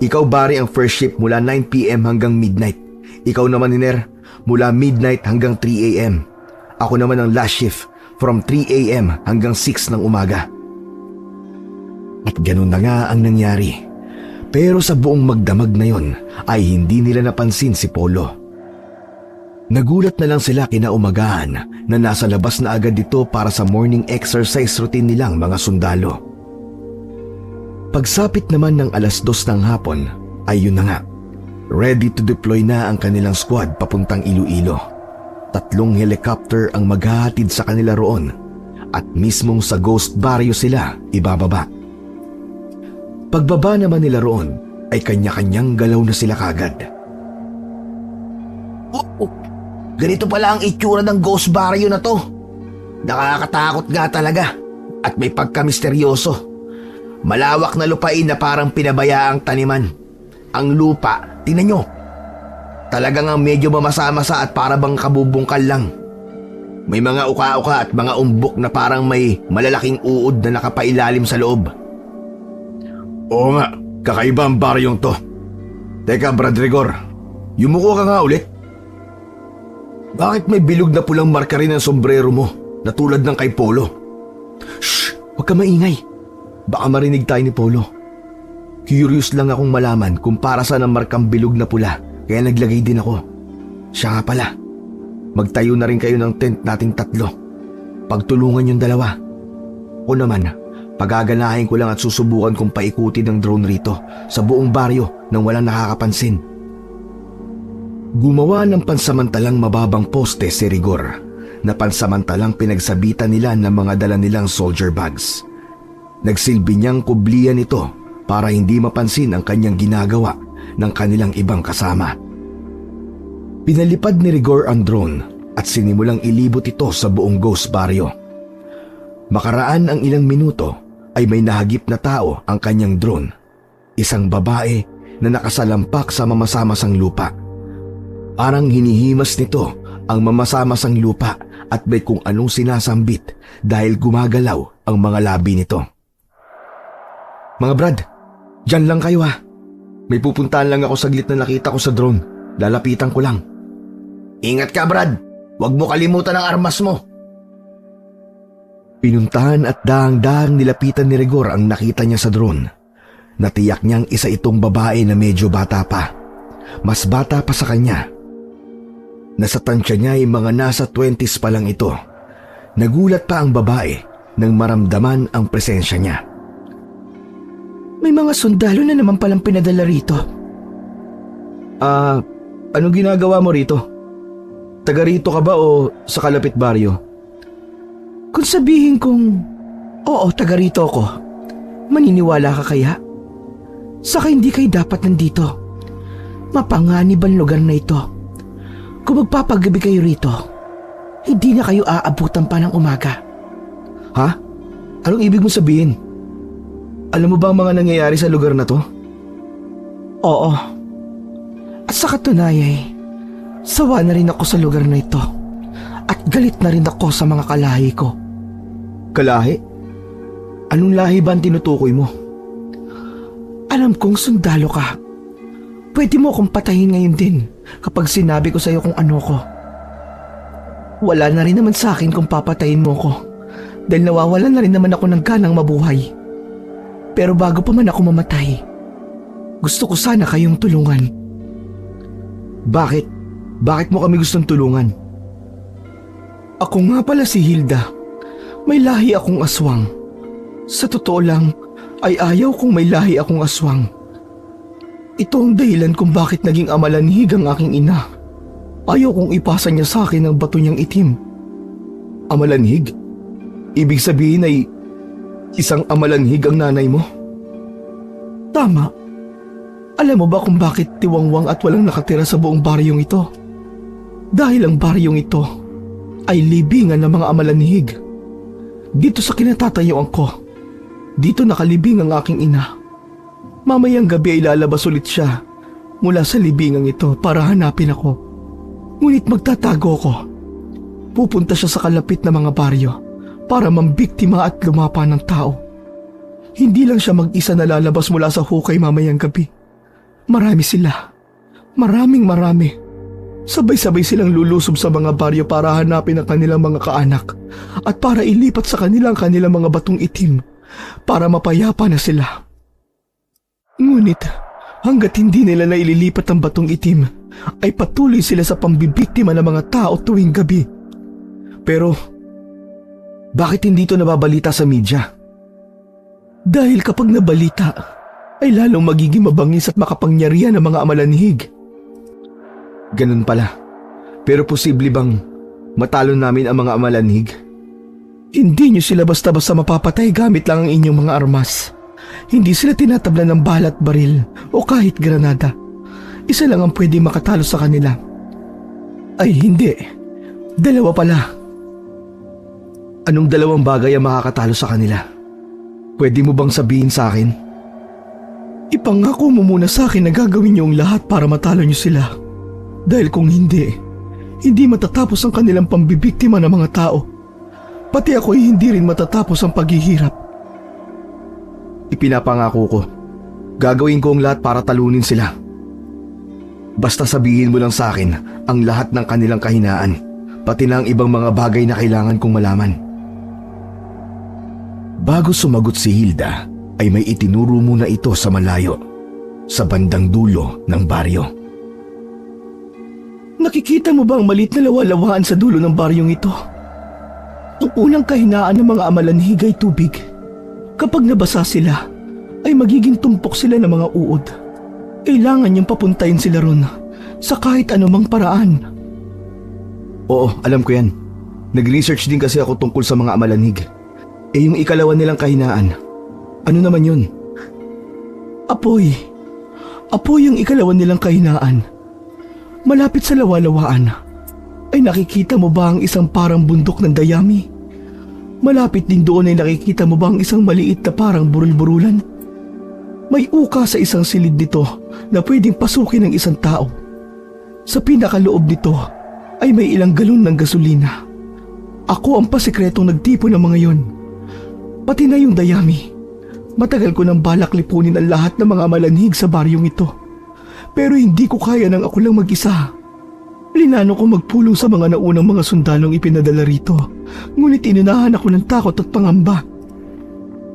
Ikaw, Barry, ang first shift mula 9 p.m. hanggang midnight. Ikaw naman, Niner, mula midnight hanggang 3 a.m. Ako naman ang last shift from 3 a.m. hanggang 6 ng umaga. At ganun na nga ang nangyari. Pero sa buong magdamag na yon ay hindi nila napansin si Polo. Nagulat na lang sila kinaumagahan na nasa labas na agad ito para sa morning exercise routine nilang mga sundalo. Pagsapit naman ng 2:00 ng hapon ay yun na nga. Ready to deploy na ang kanilang squad papuntang Iloilo. 3 helicopter ang maghahatid sa kanila roon at mismong sa Ghost Barrio sila ibababa. Pagbaba naman nila roon ay kanya-kanyang galaw na sila kagad. Ganito pala ang itsura ng Ghost Barrio na to. Nakakatakot nga talaga at may pagka-misteryoso. Malawak na lupain na parang pinabayaang taniman. Ang lupa, tingnan nyo, talagang ang medyo mamasa-masa at para bang kabubungkal lang. May mga uka-uka at mga umbok na parang may malalaking uod na nakapailalim sa loob. Oo nga, kakaiba ang baryong to. Teka, Brad Rigor, yumuko ka nga ulit. Bakit may bilog na pulang marka rin ang sombrero mo na tulad ng kay Polo? Shh! Huwag ka maingay. Baka marinig tayo ni Polo. Curious lang akong malaman kung para saan ang markang bilog na pula, kaya naglagay din ako. Siya nga pala. Magtayo na rin kayo ng tent nating 3. Pagtulungan yung 2. Ako naman, pagaganahin ko lang at susubukan kong paikutin ng drone rito sa buong baryo nang walang nakakapansin. Gumawa ng pansamantalang mababang poste si Rigor na pansamantalang pinagsabitan nila ng mga dala nilang soldier bags. Nagsilbi niyang kublihan ito para hindi mapansin ang kanyang ginagawa ng kanilang ibang kasama. Pinalipad ni Rigor ang drone at sinimulang ilibot ito sa buong Ghost Barrio. Makaraan ang ilang minuto ay may nahagip na tao ang kanyang drone. Isang babae na nakasalampak sa mamasamasang lupa. Parang hinihimas nito ang mamasamasang lupa at may kung anong sinasambit dahil gumagalaw ang mga labi nito. Mga Brad, dyan lang kayo ha. May pupuntahan lang ako saglit na nakita ko sa drone. Lalapitan ko lang. Ingat ka, Brad. Huwag mo kalimutan ang armas mo. Pinuntahan at dahang-dahang nilapitan ni Rigor ang nakita niya sa drone. Natiyak niyang isa itong babae na medyo bata pa. Mas bata pa sa kanya. Nasa tansya niya ay mga nasa 20s pa lang ito. Nagulat pa ang babae nang maramdaman ang presensya niya. May mga sundalo na naman palang pinadala rito. Anong ginagawa mo rito? Taga rito ka ba o sa kalapit baryo? Kung sabihin kong, oo, taga rito ako, maniniwala ka kaya? Saka hindi kayo dapat nandito. Mapanganib ang lugar na ito. Kung magpapagabi kayo rito, hindi na kayo aabutan pa ng umaga. Ha? Anong ibig mo sabihin? Alam mo ba ang mga nangyayari sa lugar na to? Oo. At sa katunayan, sawa na rin ako sa lugar na ito. At galit na rin ako sa mga kalahi ko. Kalahi? Anong lahi ba ang tinutukoy mo? Alam kong sundalo ka. Pwede mo akong patayin ngayon din kapag sinabi ko sa'yo kung ano ko. Wala na rin naman sa akin kung papatayin mo ko dahil nawawalan na rin naman ako ng ganang mabuhay. Pero bago pa man ako mamatay, gusto ko sana kayong tulungan. Bakit? Bakit mo kami gustong tulungan? Ako nga pala si Hilda. May lahi akong aswang. Sa totoo lang, ay ayaw kong may lahi akong aswang. Ito ang dahilan kung bakit naging amalanhig ang aking ina. Ayaw kong ipasa niya sa akin ang bato niyang itim. Amalanhig? Ibig sabihin ay isang amalanhig ang nanay mo? Tama. Alam mo ba kung bakit tiwangwang at walang nakatira sa buong baryong ito? Dahil ang baryong ito ay libingan ng mga amalanhig. Dito sa kinatatayuan ko, dito nakalibing ang aking ina. Mamayang gabi ay lalabas ulit siya mula sa libingang ito para hanapin ako. Ngunit magtatago ko. Pupunta siya sa kalapit na mga baryo para mambiktima at lumapa ng tao. Hindi lang siya mag-isa na lalabas mula sa hukay mamayang gabi. Marami sila. Marami. Sabay-sabay silang lulusob sa mga baryo para hanapin ang kanilang mga kaanak at para ilipat sa kanilang mga batong itim para mapayapa na sila. Ngunit hanggat hindi nila na ililipat ang batong itim, ay patuloy sila sa pambibiktima ng mga tao tuwing gabi. Pero, bakit hindi ito nababalita sa media? Dahil kapag nabalita, ay lalong magiging mabangis at makapangyarihan ng mga amalanhig. Ganun pala. Pero posible bang matalo namin ang mga amalanhig? Hindi niyo sila basta-basta mapapatay gamit lang ang inyong mga armas. Hindi sila tinatablan ng bala at baril o kahit granada. Isa lang ang pwede makatalo sa kanila. Ay hindi. Dalawa pala. Anong dalawang bagay ang makakatalo sa kanila? Pwede mo bang sabihin sa akin? Ipangako mo muna sa akin na gagawin niyo ang lahat para matalo niyo sila. Dahil kung hindi matatapos ang kanilang pambibiktima ng mga tao. Pati ako ay hindi rin matatapos ang paghihirap. Ipinapangako ko. Gagawin ko ang lahat para talunin sila. Basta sabihin mo lang sa akin ang lahat ng kanilang kahinaan, pati na ang ibang mga bagay na kailangan kong malaman. Bago sumagot si Hilda, ay may itinuro muna ito sa malayo, sa bandang dulo ng baryo. Nakikita mo ba ang maliit na lawalawaan sa dulo ng baryong ito? Ang unang kahinaan ng mga amalanhig ay tubig. Kapag nabasa sila, ay magiging tumpok sila ng mga uod. Kailangan niyang papuntayin sila ron sa kahit anumang paraan. Oo, alam ko yan. Nag-research din kasi ako tungkol sa mga amalanhig. Yung ikalawa nilang kahinaan, ano naman yun? Apoy. Apoy ang ikalawa nilang kahinaan. Malapit sa lawalawaan, ay nakikita mo ba ang isang parang bundok ng dayami? Malapit din doon ay nakikita mo ba ang isang maliit na parang burul-burulan? May uka sa isang silid nito na pwedeng pasukin ng isang tao. Sa pinakaloob nito ay may ilang galon ng gasolina. Ako ang pasikretong nagtipon ng mga yon. Pati na yung dayami. Matagal ko nang balak lipunin ang lahat ng mga malanhig sa baryong ito. Pero hindi ko kaya nang ako lang mag-isa. Linano ko magpulong sa mga naunang mga sundalong ipinadala rito. Ngunit inunahan ako ng takot at pangamba.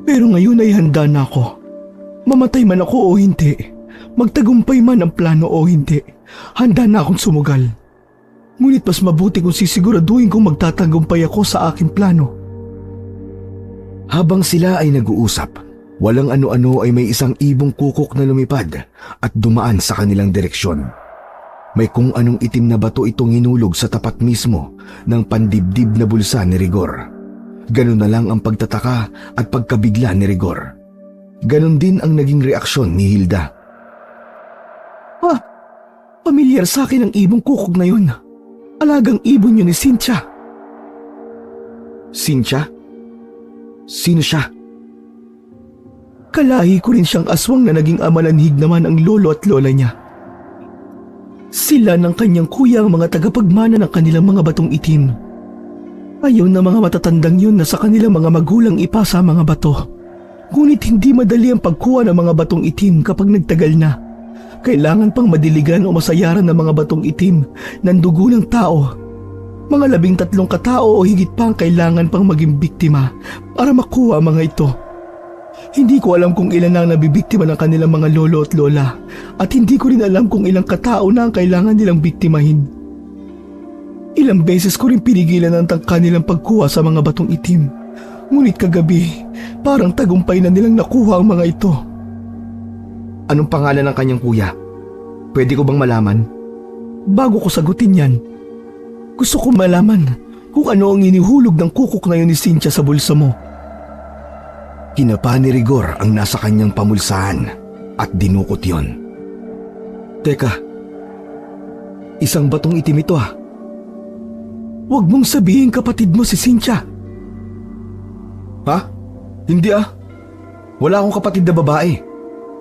Pero ngayon ay handa na ako. Mamatay man ako o hindi, magtagumpay man ang plano o hindi, handa na akong sumugal. Ngunit mas mabuti kung sisiguraduhin kong magtatagumpay ako sa aking plano. Habang sila ay nag-uusap, walang ano-ano ay may isang ibong kukok na lumipad at dumaan sa kanilang direksyon. May kung anong itim na bato itong hinulog sa tapat mismo ng pandibdib na bulsa ni Rigor. Ganun na lang ang pagtataka at pagkabigla ni Rigor. Ganon din ang naging reaksyon ni Hilda. Pamilyar sa akin ang ibong kukog na yun. Alagang ibon yun ni Cynthia. Cynthia? Sino siya? Kalahi ko rin siyang aswang na naging amalanhig naman ang lolo at lola niya. Sila ng kanyang kuya ang mga tagapagmana ng kanilang mga batong itim. Ayaw na mga matatandang yun na sa kanilang mga magulang ipasa ang mga bato. Ngunit hindi madali ang pagkuha ng mga batong itim kapag nagtagal na. Kailangan pang madiligan o masayaran ng mga batong itim ng dugo ng tao. Mga 13 katao o higit pa ang kailangan pang maging biktima para makuha ang mga ito. Hindi ko alam kung ilan ang nabibiktima ng kanilang mga lolo at lola at hindi ko rin alam kung ilang katao na ang kailangan nilang biktimahin. Ilang beses ko rin pinigilan ang kanilang pagkuha sa mga batong itim. Ngunit kagabi, parang tagumpay na nilang nakuha ang mga ito. Anong pangalan ng kanyang kuya? Pwede ko bang malaman? Bago ko sagutin yan, gusto ko malaman kung ano ang inihulog ng kukok na yun ni Cynthia sa bulsa mo. Kinapa ni Rigor ang nasa kanyang pamulsahan at dinukot yon. Teka, isang batong itim ito ah. Huwag mong sabihin kapatid mo si Cynthia. Ha? Hindi ah. Wala akong kapatid na babae.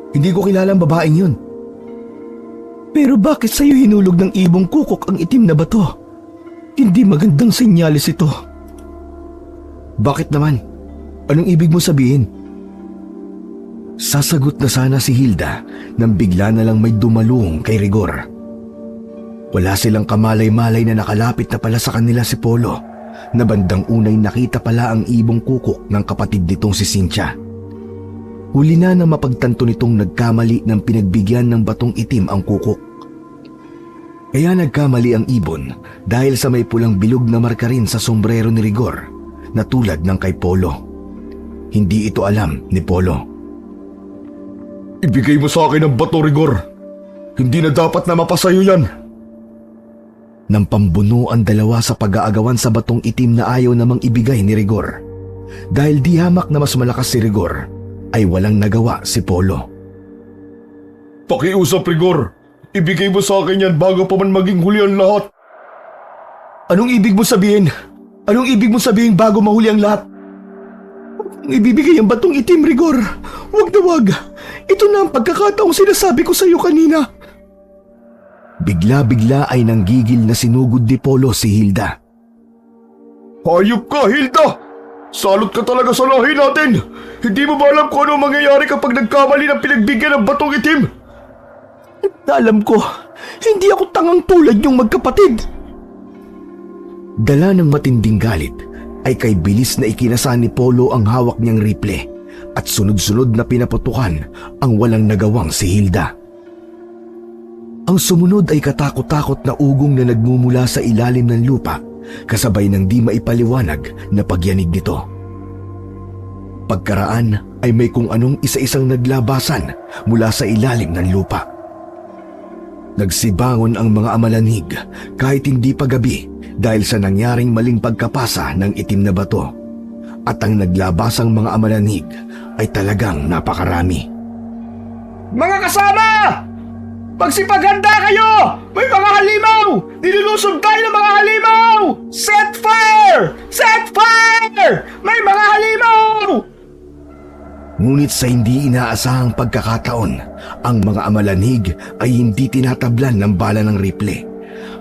Hindi ko kilala ang babaeng yun. Pero bakit sa'yo hinulog ng ibong kukok ang itim na bato? Hindi magandang senyalis ito. Bakit naman? Anong ibig mo sabihin? Sasagot na sana si Hilda nang bigla na lang may dumalong kay Rigor. Wala silang kamalay-malay na nakalapit na pala sa kanila si Polo, na bandang unay nakita pala ang ibong kukok ng kapatid nitong si Cynthia. Huli na nang mapagtanto nitong nagkamali ng pinagbigyan ng batong itim ang kukok. Kaya nagkamali ang ibon dahil sa may pulang bilog na marka rin sa sombrero ni Rigor na tulad ng kay Polo. Hindi ito alam ni Polo. Ibigay mo sa akin ang bato, Rigor. Hindi na dapat na mapasayo yan. Nang pambuno ang dalawa sa pag-aagawan sa batong itim na ayaw namang ibigay ni Rigor. Dahil di hamak na mas malakas si Rigor, ay walang nagawa si Polo. Pakiusap, Rigor. Ibigay mo sa akin yan bago pa man maging huli ang lahat. Anong ibig mo sabihin? Anong ibig mo sabihin bago mahuli ang lahat? Ibibigay ang batong itim, Rigor. Huwag na huwag. Ito na ang pagkakataong sinasabi ko sa iyo kanina. Bigla-bigla ay nanggigil na sinugod ni Polo si Hilda. Hayop ka, Hilda! Salot ka talaga sa lahi natin! Hindi mo ba alam kung ano mangyayari kapag nagkamali ng pinagbigyan ng batong itim? Alam ko, hindi ako tangang tulad yung magkapatid. Dala ng matinding galit, ay kay bilis na ikinasa ni Polo ang hawak niyang rifle at sunod-sunod na pinaputukan ang walang nagawang si Hilda. Ang sumunod ay katakot-takot na ugong na nagmumula sa ilalim ng lupa kasabay ng di maipaliwanag na pagyanig nito. Pagkaraan ay may kung anong isa-isang naglabasan mula sa ilalim ng lupa. Nagsibangon ang mga amalanhig kahit hindi pa gabi dahil sa nangyaring maling pagkapasa ng itim na bato. At ang naglabasang mga amalanhig ay talagang napakarami. Mga kasama! Magsipaghanda kayo! May mga halimaw! Nilulusob tayo ng mga halimaw! Set fire! Set fire! May mga halimaw! Ngunit sa hindi inaasahang pagkakataon, ang mga amalanhig ay hindi tinatablan ng bala ng rifle.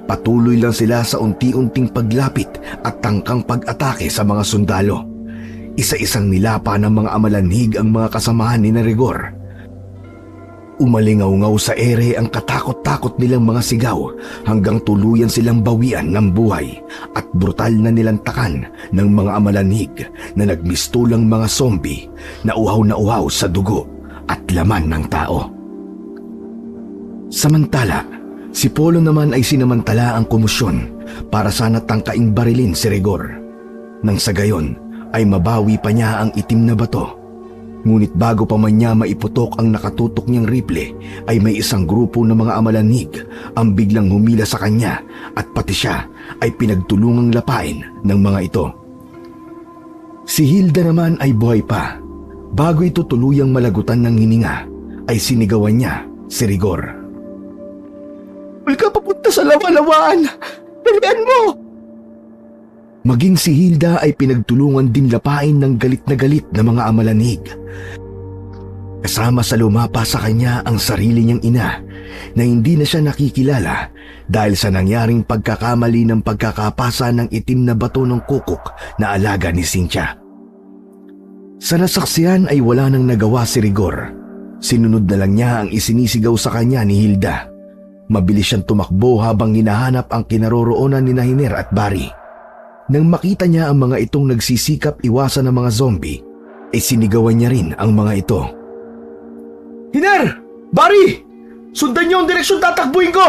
Patuloy lang sila sa unti-unting paglapit at tangkang pag-atake sa mga sundalo. Isa-isang nilapa ng mga amalanhig ang mga kasamahan ni Rigor. Umalingaw-ngaw sa ere ang katakot-takot nilang mga sigaw hanggang tuluyan silang bawian ng buhay at brutal na nilantakan ng mga amalanhig na nagmistulang mga zombie na uhaw sa dugo at laman ng tao. Samantala, si Polo naman ay sinamantala ang komosyon para sana tangkaing barilin si Rigor. Nang sa gayon ay mabawi pa niya ang itim na bato. Ngunit bago pa man niya maiputok ang nakatutok niyang rifle ay may isang grupo ng mga amalanhig ang biglang humila sa kanya at pati siya ay pinagtulungang lapain ng mga ito. Si Hilda naman ay buhay pa. Bago ito tuluyang malagutan ng hininga, ay sinigawan niya si Rigor. Huwag ka papunta sa lawa-lawaan! Dalian mo! Maging si Hilda ay pinagtulungan din lapain ng galit na mga amalanhig. Kasama sa lumapa sa kanya ang sarili niyang ina na hindi na siya nakikilala dahil sa nangyaring pagkakamali ng pagkakapasa ng itim na bato ng kukok na alaga ni Cynthia. Sa nasaksihan ay wala nang nagawa si Rigor. Sinunod na lang niya ang isinisigaw sa kanya ni Hilda. Mabilis siyang tumakbo habang hinahanap ang kinaroroonan ni Hiner at Barry. Nang makita niya ang mga itong nagsisikap iwasan ng mga zombie, ay sinigawan niya rin ang mga ito. Hiner! Barry! Sundan niyo ang direksyon tatakbuhin ko!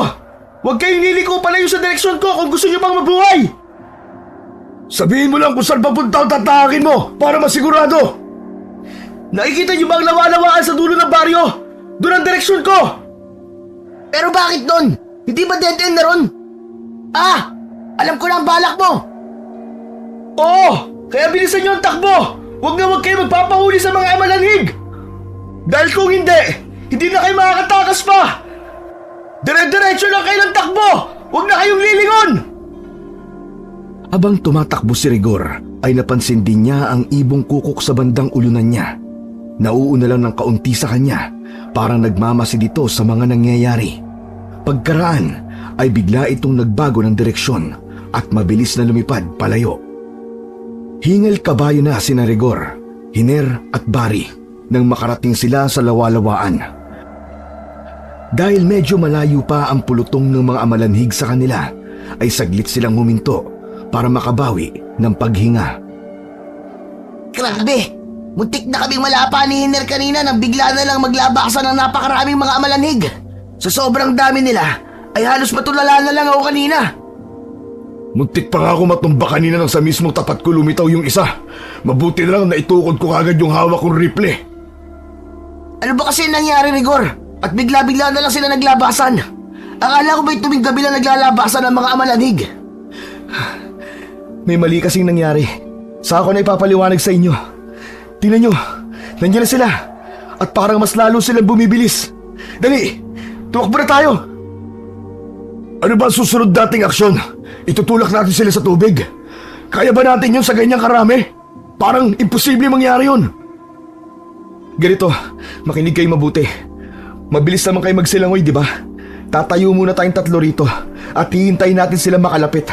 Huwag kayong liliko palayo sa direksyon ko kung gusto niyo pang mabuhay! Sabihin mo lang kung saan papunta ang tatahakin mo para masigurado! Nakikita niyo ba ang lawa-lawaan sa dulo ng baryo? Doon ang direksyon ko! Pero bakit doon? Hindi ba dead end na ron? Ah! Alam ko na ang balak mo! Oo! Kaya bilisan niyo ang takbo! Huwag kayo magpapahuli sa mga amalanhig! Dahil kung hindi na kayo makakatakas pa! Dire-diretso lang kayo ng takbo! Huwag na kayong lilingon! Habang tumatakbo si Rigor, ay napansin din niya ang ibong kukok sa bandang ulunan niya. Nauuna lang ng kaunti sa kanya, parang nagmamasid ito sa mga nangyayari. Pagkaraan ay bigla itong nagbago ng direksyon at mabilis na lumipad palayo. Hingal kabayo na sina Rigor, Hiner at Barry nang makarating sila sa lawa-lawaan. Dahil medyo malayo pa ang pulutong ng mga amalanhig sa kanila, ay saglit silang huminto para makabawi ng paghinga. Grabe! Muntik na kaming malapa ni Hiner kanina nang bigla na lang maglabaksan ng napakaraming mga amalanhig. Sa sobrang dami nila, ay halos matulala na lang ako kanina. Muntik pa nga ako matumba kanina nang sa mismong tapat ko lumitaw yung isa. Mabuti na lang na itukod ko kagad yung hawak kong rifle. Ano ba kasi nangyari, Rigor? At bigla-bigla na lang sila naglabasan. Akala ko ba'y tuwing gabi lang naglalabasan ng mga amalanhig? May mali kasing nangyari. Sa ako na ipapaliwanag sa inyo. Tingnan nyo, nandiyan na sila. At parang mas lalo silang bumibilis. Dali, tumakbo na tayo. Ano ba ang susunod nating aksyon? Itutulak natin sila sa tubig. Kaya ba natin yun sa ganyang karami? Parang imposible mangyari yun. Ganito, makinig kayo mabuti. Mabilis naman kayo magsilangoy, di ba? Tatayo muna tayong tatlo rito at hihintayin natin sila makalapit.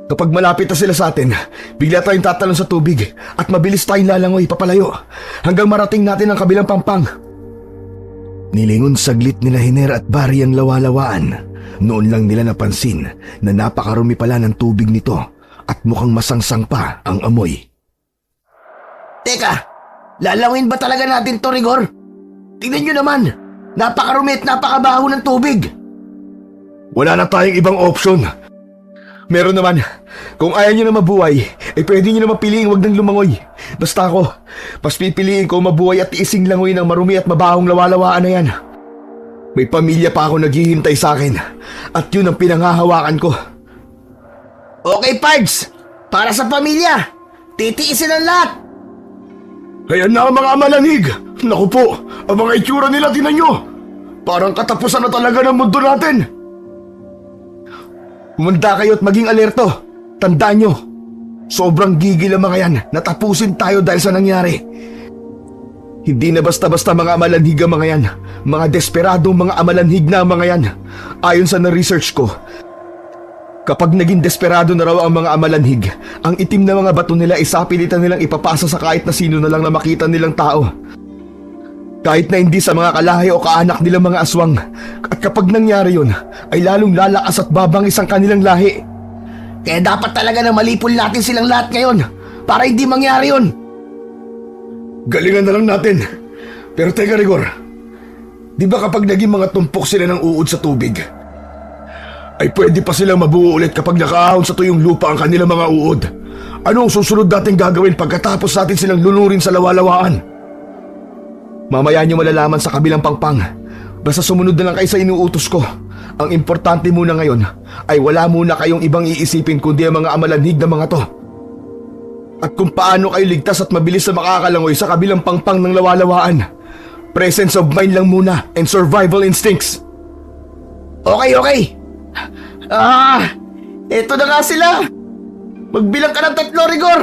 Kapag malapit na sila sa atin, bigla tayong tatalon sa tubig at mabilis tayong lalangoy papalayo hanggang marating natin ang kabilang pampang. Nilingon saglit nila Hiner at Barry ang lawa-lawaan. Noon lang nila napansin na napakarumi pala ng tubig nito at mukhang masangsang pa ang amoy. Teka, lalawin ba talaga natin to, Rigor? Tingnan nyo naman, napakarumi at napakabaho ng tubig. Wala na tayong ibang option. Meron naman. Kung ayaw nyo na mabuhay, pwede nyo na mapiliing wag nang lumangoy. Basta ako, mas pipiliin ko mabuhay at tiising langoy ng marumi at mabahong lawalawaan na yan. May pamilya pa ako naghihintay sa akin at yun ang pinanghahawakan ko. Okay, Pards. Para sa pamilya. Titiisin ang lahat. Kaya na ang mga amalanhig. Naku po, ang mga itsura nila tinan nyo. Parang katapusan na talaga ng mundo natin. Humanda kayo at maging alerto. Tandaan nyo, sobrang gigil ang mga yan. Natapusin tayo dahil sa nangyari. Hindi na basta-basta mga amalanhig ang mga yan. Mga desperadong mga amalanhig na ang mga yan. Ayon sa na-research ko, kapag naging desperado na raw ang mga amalanhig, ang itim na mga bato nila isapilitan nilang ipapasa sa kahit na sino na lang na makita nilang tao. Kahit na hindi sa mga kalahi o kaanak nilang mga aswang. At kapag nangyari yun, ay lalong lalakas at babangis ang kanilang lahi. Kaya dapat talaga na malipol natin silang lahat ngayon para hindi mangyari yun. Galingan na lang natin. Pero teka, Rigor, di ba kapag naging mga tumpok sila ng uod sa tubig, ay pwede pa silang mabuo ulit kapag nakaahon sa tuyong lupa ang kanilang mga uod? Ano ang susunod natin gagawin pagkatapos natin silang lunurin sa lawalawaan? Mamaya nyo malalaman sa kabilang pangpang. Basta sumunod na lang kayo sa inuutos ko. Ang importante muna ngayon ay wala muna kayong ibang iisipin kundi ang mga amalanhig na mga to. At kung paano kayo ligtas at mabilis na makakalangoy sa kabilang pangpang ng lawalawaan. Presence of mind lang muna and survival instincts. Okay. Eto na nga sila. Magbilang ka ng 3, Rigor.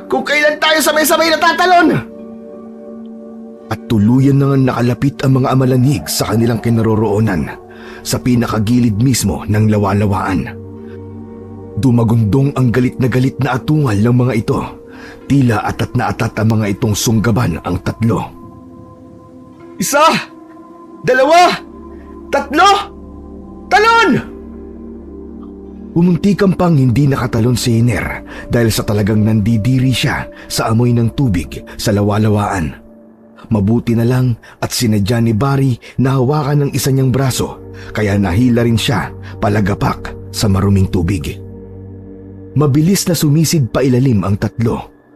Kung kailan tayo sabay-sabay natatalon. At tuluyan na nga nakalapit ang mga amalanhig sa kanilang kinaroroonan sa pinakagilid mismo ng lawalawaan. Dumagundong ang galit na atungal ng mga ito. Tila atat na atat ang mga itong sunggaban ang 3. 1, 2, 3, talon! Umuntikan pang hindi nakatalon si Hiner dahil sa talagang nandidiri siya sa amoy ng tubig sa lawalawaan. Mabuti na lang at sinadya ni Barry na hawakan ng isa niyang braso kaya nahila rin siya palagapak sa maruming tubig. Mabilis na sumisid pa ilalim ang 3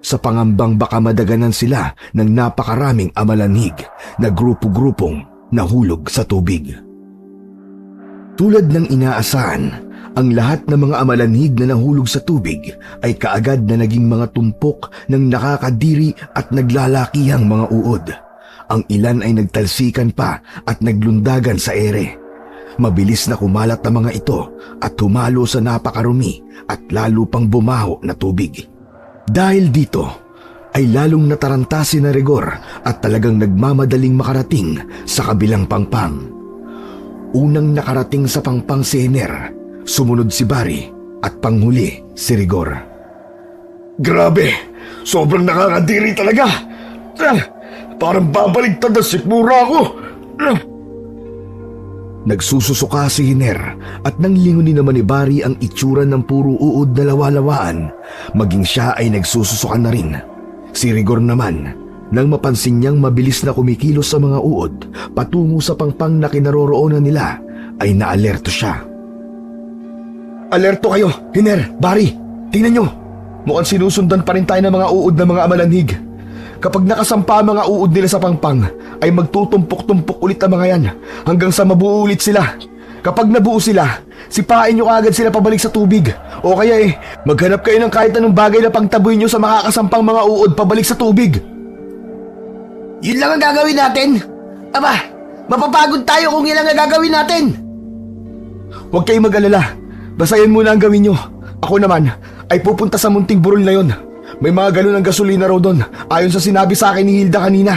sa pangambang baka madaganan sila ng napakaraming amalanhig na grupo-grupong nahulog sa tubig. Tulad ng inaasahan, ang lahat ng mga amalanhig na nahulog sa tubig ay kaagad na naging mga tumpok ng nakakadiri at naglalakihang mga uod. Ang ilan ay nagtalsikan pa at naglundagan sa ere. Mabilis na kumalat ang mga ito at humalo sa napakarumi at lalo pang bumaho na tubig. Dahil dito ay lalong nataranta si Rigor at talagang nagmamadaling makarating sa kabilang pangpang. Unang nakarating sa pangpang si Hiner, sumunod si Barry at panghuli si Rigor. Grabe! Sobrang nakakadiri talaga! Parang babaligtad na sikmura ako! Nagsususuka si Hiner at nang lingunin naman ni Barry ang itsura ng puro uod na lawalawaan, maging siya ay nagsususuka na rin. Si Rigor naman, nang mapansin niyang mabilis na kumikilos sa mga uod patungo sa pangpang na kinaroroonan nila, ay naalerto siya. Alerto kayo, Hiner, Barry! Tingnan nyo! Mukhang sinusundan pa rin tayo ng mga uod ng mga amalanhig. Kapag nakasampa ang mga uod nila sa pangpang, ay magtutumpok-tumpok ulit ang mga yan hanggang sa mabuo ulit sila. Kapag nabuo sila, sipain nyo agad sila pabalik sa tubig. O kaya maghanap kayo ng kahit anong bagay na pangtaboy nyo sa makakasampang mga uod pabalik sa tubig. Yun lang ang gagawin natin. Aba, mapapagod tayo kung yun lang ang gagawin natin. Huwag kayong mag-alala. Basta yan muna ang gawin nyo. Ako naman ay pupunta sa munting burol na yon. May mga galon ng gasolina raw doon, ayon sa sinabi sa akin ni Hilda kanina.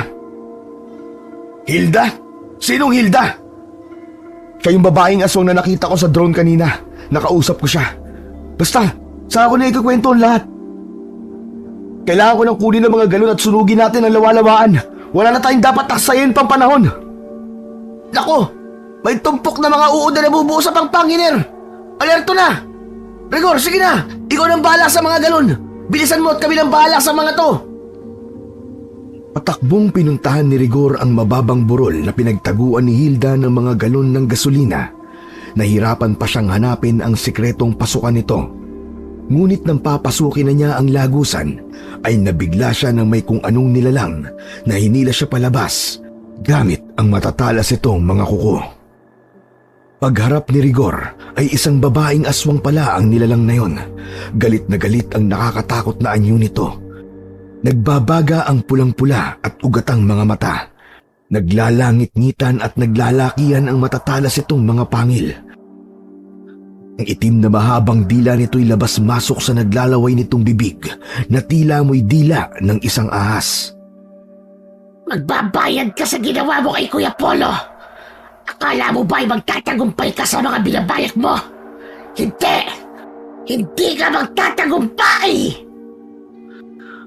Hilda? Sinong Hilda? Kayong babaeng aswang na nakita ko sa drone kanina. Nakausap ko siya. Basta, saan ako na ikukwento ang lahat? Kailangan ko nang kunin ang mga galon at sunugin natin ang lawalawaan. Wala na tayong dapat taksayin pang panahon. Nako, may tumpok na mga uod na nabubuo sa pangpang, Hiner. Alerto na! Rigor, sige na! Ikaw nang bahala sa mga galon. Bilisan mo at kami nang bahala sa mga to. Patakbong pinuntahan ni Rigor ang mababang burol na pinagtaguan ni Hilda ng mga galon ng gasolina. Nahirapan pa siyang hanapin ang sikretong pasukan nito. Ngunit nang papasukin na niya ang lagusan, ay nabigla siya ng may kung anong nilalang na hinila siya palabas gamit ang matatalas itong mga kuko. Pagharap ni Rigor ay isang babaeng aswang pala ang nilalang na yon. Galit na galit ang nakakatakot na anyo nito. Nagbabaga ang pulang-pula at ugatang mga mata. Naglalangit-ngitan at naglalakihan ang matatalas itong mga pangil. Ang itim na mahabang dila nito'y labas-masok sa naglalaway nitong bibig na tila mo'y dila ng isang ahas. Magbabayad ka sa ginawa mo kay Kuya Polo. Akala mo ba'y magtatagumpay ka sa mga binabayad mo? Hindi! Hindi ka magtatagumpay!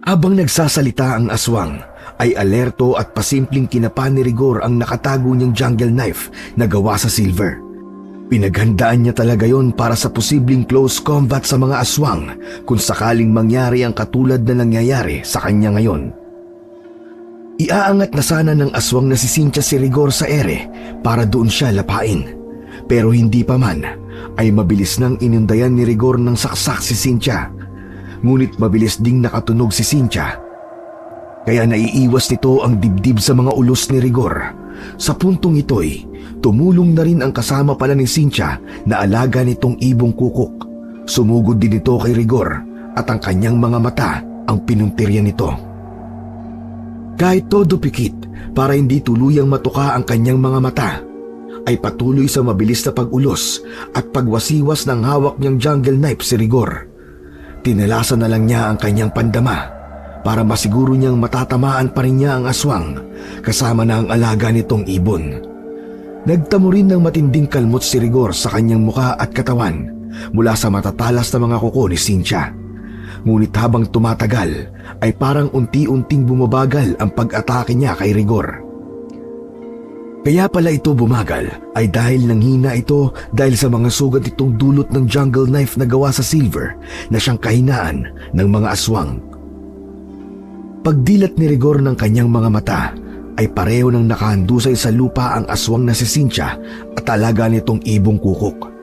Habang nagsasalita ang aswang, ay alerto at pasimpleng kinapa ni Rigor ang nakatago niyang jungle knife na gawa sa silver. Pinaghandaan niya talaga yon para sa posibleng close combat sa mga aswang kung sakaling mangyari ang katulad na nangyayari sa kanya ngayon. Iaangat na sana ng aswang na si Cynthia si Rigor sa ere para doon siya lapain. Pero hindi pa man, ay mabilis nang inundayan ni Rigor ng saksak si Cynthia. Ngunit mabilis ding nakatunog si Cynthia. Kaya naiiwas nito ang dibdib sa mga ulos ni Rigor. Sa puntong ito'y, tumulong na rin ang kasama pala ni Cynthia na alaga nitong ibong kukok. Sumugod din ito kay Rigor at ang kanyang mga mata ang pinuntirya nito. Kahit todo pikit para hindi tuluyang matuka ang kanyang mga mata, ay patuloy sa mabilis na pag-ulos at pagwasiwas ng hawak niyang jungle knife si Rigor. Tinalasan na lang niya ang kanyang pandama para masiguro niyang matatamaan pa rin niya ang aswang kasama na ang alaga nitong ibon. Nagtamo rin ng matinding kalmot si Rigor sa kanyang muka at katawan mula sa matatalas na mga kuko ni Cynthia. Ngunit habang tumatagal ay parang unti-unting bumabagal ang pag-atake niya kay Rigor. Kaya pala ito bumagal ay dahil nanghina ito dahil sa mga sugat itong dulot ng jungle knife na gawa sa silver na siyang kahinaan ng mga aswang. Pagdilat ni Rigor ng kanyang mga mata ay pareho ng nakahandusay sa lupa ang aswang na si Cynthia at alaga nitong ibong kukok.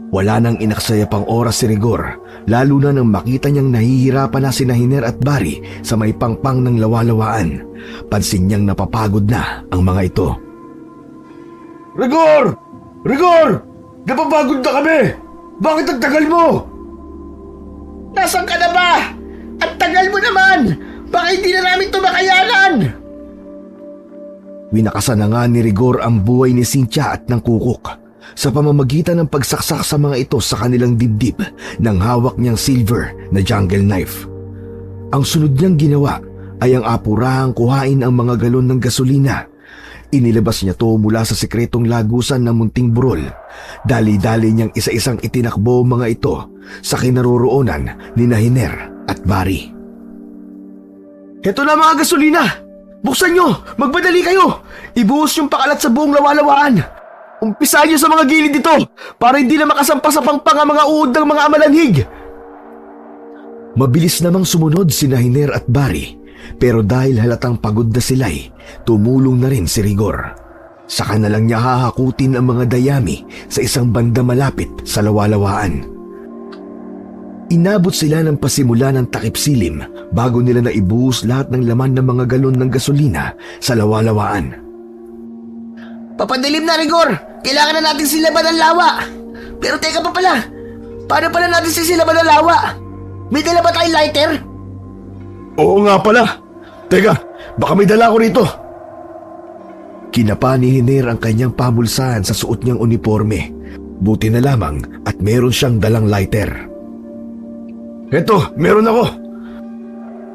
Wala nang inaksaya pang oras si Rigor, lalo na nang makita niyang nahihirapan na sina Hiner at Barry sa may pangpang ng lawalawaan. Pansin niyang napapagod na ang mga ito. Rigor! Rigor! Napapagod na kami! Bakit ang tagal mo? Nasaan ka na ba? Ang tagal mo naman! Baka hindi na namin ito makayanan! Winakasan na nga ni Rigor ang buhay ni Cynthia at ng kukok sa pamamagitan ng pagsaksak sa mga ito sa kanilang dibdib ng hawak niyang silver na jungle knife. Ang sunod niyang ginawa ay ang apurahang kuhain ang mga galon ng gasolina. Inilabas niya to mula sa sikretong lagusan ng munting burol. Dali-dali niyang isa-isang itinakbo ang mga ito sa kinaroroonan ni Hiner at Barry. Heto na mga gasolina! Buksan nyo! Magmadali kayo! Ibuhos yung pakalat sa buong lawalawaan! Umpisahan nyo sa mga gilid dito para hindi na makasampa sa pangpang ang mga uod ng mga amalanhig! Mabilis namang sumunod sina Hiner at Barry, pero dahil halatang pagod na sila'y tumulong na rin si Rigor. Saka na lang niya hahakutin ang mga dayami sa isang banda malapit sa lawalawaan. Inabot sila ng pasimula ng takip silim bago nila naibuhos lahat ng laman ng mga galon ng gasolina sa lawalawaan. Papadilim na, Rigor! Kailangan na natin silaban ang lawa! Pero teka pa pala! Paano pala natin sisilaban ang lawa? May dala ba tayong lighter? Oo nga pala. Teka, baka may dala ko rito. Kinapa ni Hiner ang kanyang pamulsahan sa suot niyang uniforme. Buti na lamang at meron siyang dalang lighter. Eto, meron ako.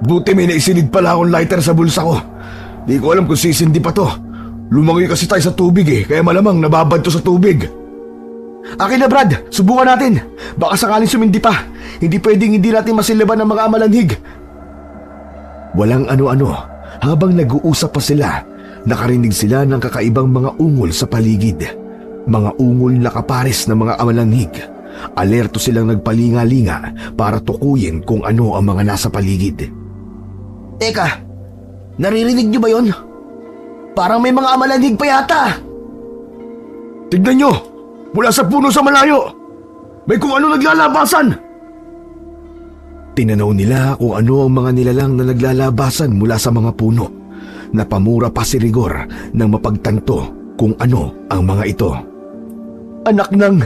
Buti may naisinid pala akong lighter sa bulsa ko. Di ko alam kung sisindi pa to. Lumangoy kasi tayo sa tubig kaya malamang nababad to sa tubig. Akin na Brad, subukan natin. Baka sakaling sumindi pa. Hindi pwedeng hindi natin masilaban ng mga amalanhig. Walang ano-ano, habang nag-uusap pa sila, nakarinig sila ng kakaibang mga ungol sa paligid. Mga ungol na kapares ng mga amalanhig. Alerto silang nagpalinga-linga para tukuyin kung ano ang mga nasa paligid. Teka, naririnig niyo ba yon? Parang may mga amalanhig pa yata. Tignan nyo! Mula sa puno sa malayo! May kung ano naglalabasan! Tinanaw nila kung ano ang mga nilalang na naglalabasan mula sa mga puno. Napamura pa si Rigor nang mapagtanto kung ano ang mga ito. Anak nang,